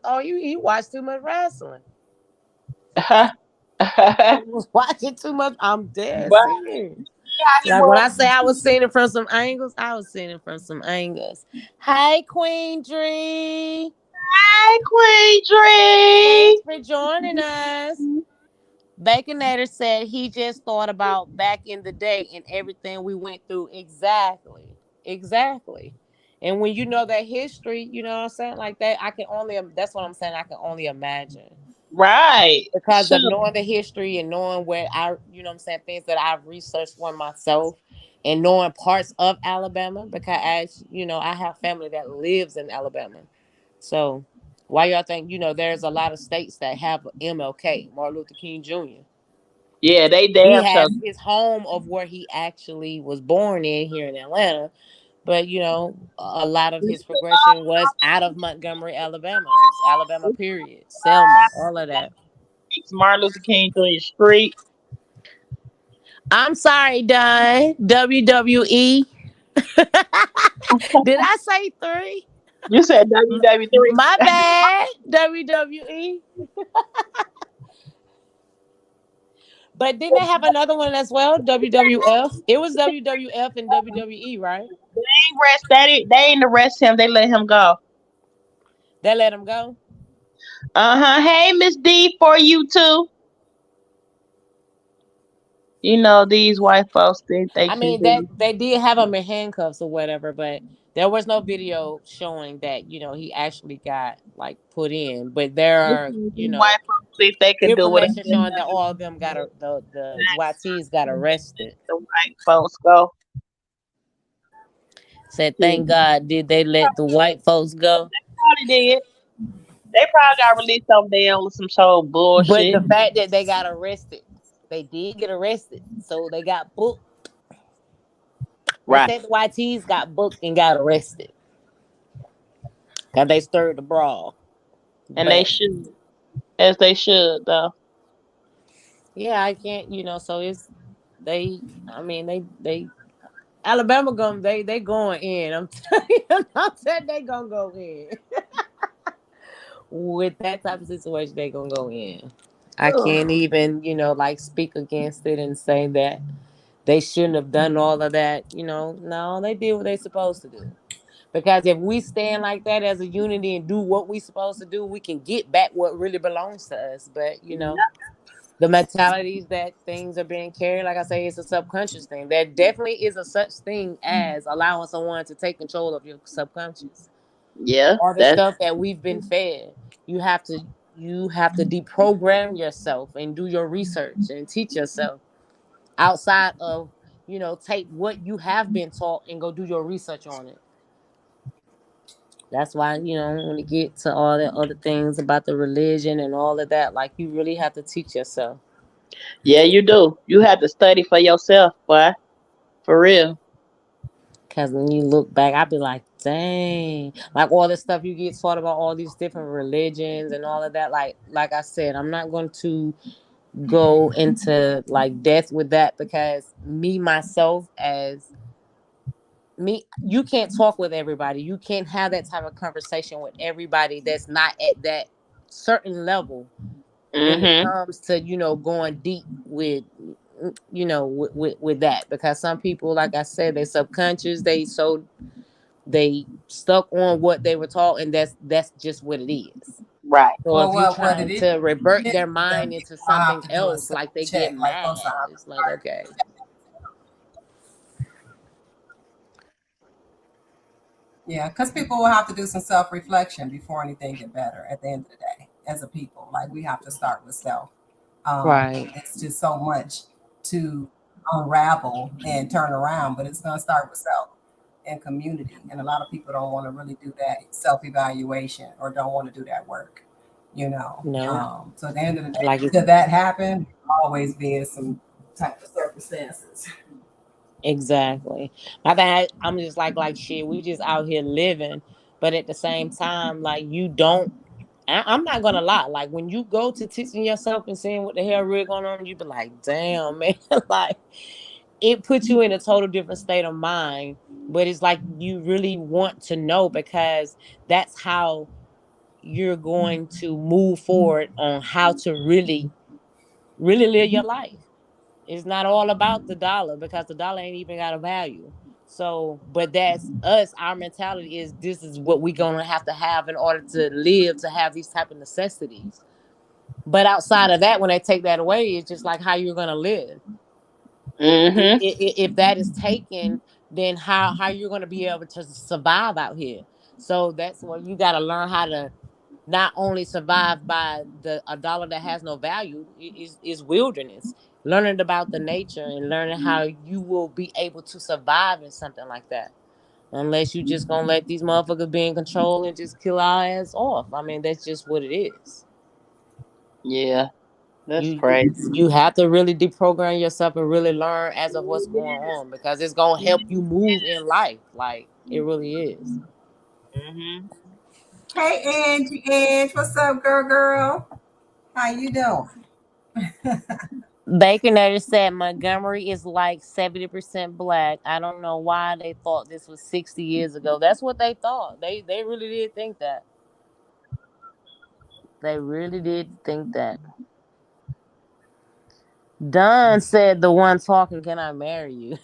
Oh, he watched too much wrestling. Was watching too much. I'm dead serious. Like when I say I was seeing it from some angles, I was seeing it from some angles. Hey, Queen Dree. Hi, Queen Dree. Thanks for joining us. Baconator said he just thought about back in the day and everything we went through. Exactly. And when you know that history, you know what I'm saying? Like that, that's what I'm saying. I can only imagine. Right. Because of knowing the history and knowing where things that I've researched for myself and knowing parts of Alabama, because as I have family that lives in Alabama. So why y'all think, there's a lot of states that have MLK, Martin Luther King Jr. Yeah, they He has his home of where he actually was born in here in Atlanta. But, a lot of his progression was out of Montgomery, Alabama. It's Alabama, period. Selma, all of that. It's Martin Luther King Jr. Street. I'm sorry, Don. WWE. Did I say 3? You said WWE3. My bad. WWE. But didn't they have another one as well? WWF. It was WWF and WWE, right? They ain't arrest him. They let him go. They let him go? Hey, Miss D, for you too. These white folks think they they did have him in handcuffs or whatever, but there was no video showing that, he actually got like put in. But there are, white folks think they can do information showing that all of them got the YTs got arrested. The white folks go. Said, thank God, did they let the white folks go? They probably did. They probably got released on them with some show bullshit. But the fact that they got arrested, they did get arrested, so they got booked. Right. They said the YTs got booked and got arrested. Because they stirred the brawl. And they should. As they should, though. Yeah, I can't, so it's, Alabama they going in. I'm telling you, they gonna go in. With that type of situation, they gonna go in. I can't even, speak against it and say that they shouldn't have done all of that. No, they did what they supposed to do. Because if we stand like that as a unity and do what we supposed to do, we can get back what really belongs to us. But, the mentalities that things are being carried. Like I say, it's a subconscious thing. There definitely is a such thing as allowing someone to take control of your subconscious. Yeah, All the that's stuff that we've been fed, you have to deprogram yourself and do your research and teach yourself outside of, take what you have been taught and go do your research on it. That's why, when you get to all the other things about the religion and all of that, like, you really have to teach yourself. yeah, you do. You have to study for yourself, boy. For real. Because when you look back, I'd be like, dang. Like, all the stuff you get taught about all these different religions and all of that. Like I said, I'm not going to go into, like, depth with that, because myself, as me, you can't talk with everybody. You can't have that type of conversation with everybody that's not at that certain level when it Mm-hmm. comes to, going deep with, with that. Because some people, like I said, they subconscious, they stuck on what they were taught, and that's just what it is. Right. So Well, if you what it trying to revert is their that mind people into have something to do a else, self like, they get check, like mad. folks have to It's like, start. okay. Yeah, because people will have to do some self reflection before anything get better at the end of the day. As a people, like we have to start with self. Right. It's just so much to unravel and turn around, but it's going to start with self and community. And a lot of people don't want to really do that self evaluation or don't want to do that work, you know. No. So at the end of the day, Like, to that happen, always be in some type of circumstances. exactly. I think I'm just like shit. We just out here living, but at the same time, like, you don't. I'm not gonna lie. Like, when you go to teaching yourself and seeing what the hell really going on, you be like, damn, man. Like, it puts you in a total different state of mind. But it's like you really want to know, because that's how you're going to move forward on how to really, really live your life. It's not all about the dollar, because the dollar ain't even got a value. So, but that's us. Our mentality is, this is what we're gonna have to have in order to live, to have these type of necessities. But outside of that, when they take that away, it's just like how you're gonna live. Mm-hmm. If that is taken, then how you're gonna be able to survive out here. So that's what you got to learn, how to not only survive by a dollar that has no value, is wilderness. Learning about the nature and learning how you will be able to survive in something like that. Unless you just gonna let these motherfuckers be in control and just kill our ass off. I mean, that's just what it is. Yeah, that's You crazy. you have to really deprogram yourself and really learn as of what's going on, because it's gonna help you move in life. Like, it really is. Mm-hmm. Hey, Angie, Ange, what's up, girl? How you doing? Baconator said Montgomery is like 70% black. I don't know why they thought this was 60 years ago. That's what they thought. They really did think that. They really did think that. Don said, the one talking, can I marry you?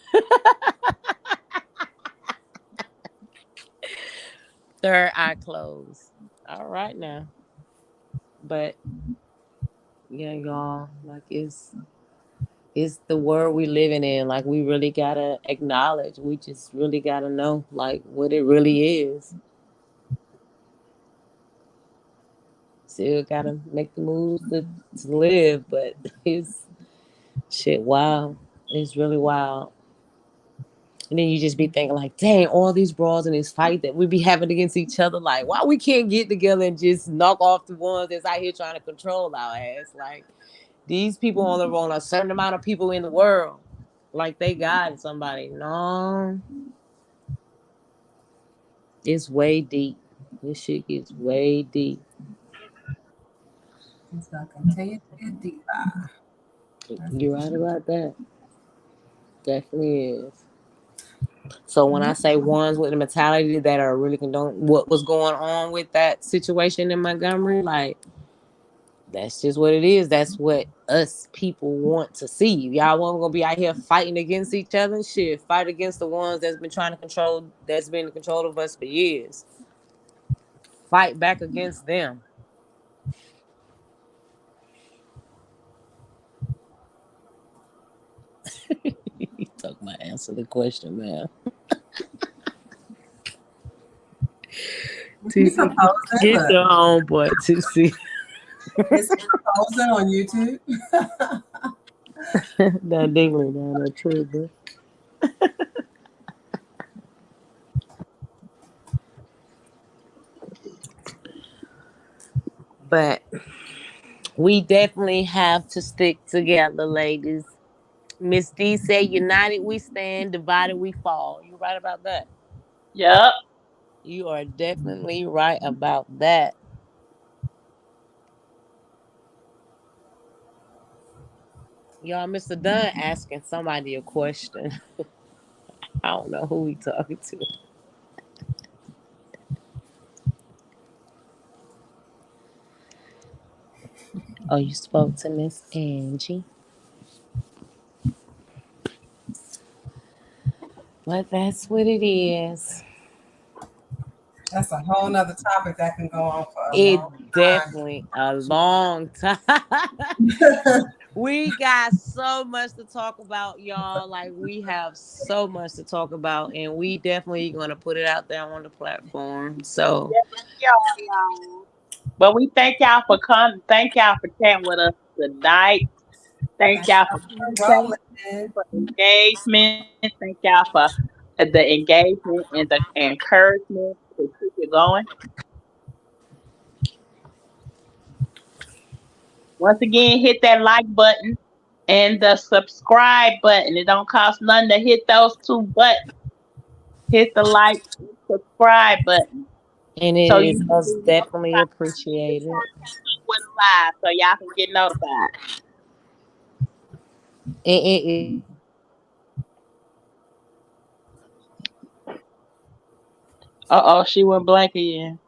Third eye closed. All right now. But yeah, y'all, like, it's the world we living in. Like, we really gotta acknowledge. We just really gotta know, like, what it really is. Still gotta make the moves to live, but it's shit wild. It's really wild. And then you just be thinking, like, dang, all these brawls and this fight that we be having against each other, like, why we can't get together and just knock off the ones that's out here trying to control our ass? Like, these people only want a certain amount of people in the world. Like, they got somebody. No. It's way deep. This shit gets way deep. It's gonna continue to get deeper. You're right about that. Definitely is. So when I say ones with the mentality that are really condone what was going on with that situation in Montgomery, like, that's just what it is. That's what us people want to see. Y'all want gonna be out here fighting against each other? Shit, fight against the ones that's been trying to control, that's been in control of us for years. Fight back against them. answer the question, man. He TC, proposing, get look. your own boy, TC. Is he proposing on YouTube? That dingling down that tree, bro. But we definitely have to stick together, ladies. Miss D said, "United we stand, divided we fall." You right about that? Yep. You are definitely right about that. Y'all, Mr. Dunn asking somebody a question. I don't know who he talking to. Oh, you spoke to Miss Angie. But that's what it is. That's a whole nother topic that can go on for a It long time. definitely a long time. We got so much to talk about, y'all. Like, we have so much to talk about, and we definitely gonna put it out there on the platform. So Y'all. But we thank y'all for coming. Thank y'all for chatting with us tonight. Thank y'all for Rolling. for engagement. Thank y'all for the engagement and the encouragement to keep it going. Once again, hit that like button and the subscribe button. It don't cost nothing to hit those two buttons. Hit the like and subscribe button. and it So is you can most be definitely notified appreciated. when live so y'all can get notified. It Uh-oh, she went blank again.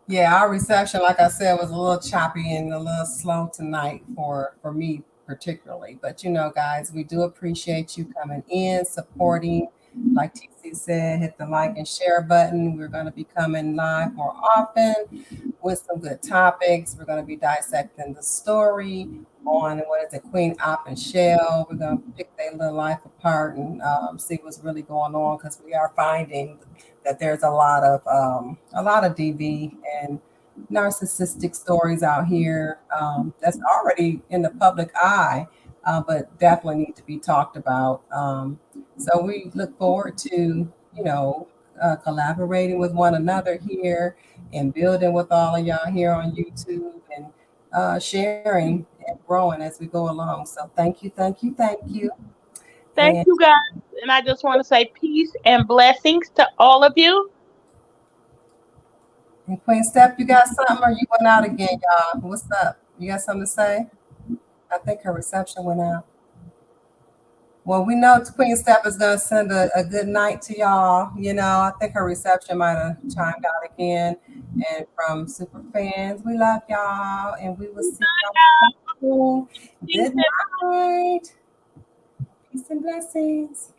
Yeah, our reception, like I said, was a little choppy and a little slow tonight for me particularly. But you know, guys, we do appreciate you coming in, supporting. Like TC said, hit the like and share button. We're going to be coming live more often with some good topics. We're going to be dissecting the story on what is it, Queen Op and Shell. We're going to pick their little life apart and see what's really going on, because we are finding that there's a lot of DV and narcissistic stories out here that's already in the public eye, but definitely need to be talked about. So we look forward to, collaborating with one another here and building with all of y'all here on YouTube and sharing and growing as we go along. So thank you, thank you, thank you. Thank you, guys. And I just want to say peace and blessings to all of you. And Queen Steph, you got something, or you went out again, y'all? What's up? You got something to say? I think her reception went out. Well, we know Queen Steph is going to send a good night to y'all. I think her reception might have chimed out again. And from super fans, we love y'all, and we will see y'all soon. Good night. Peace and blessings.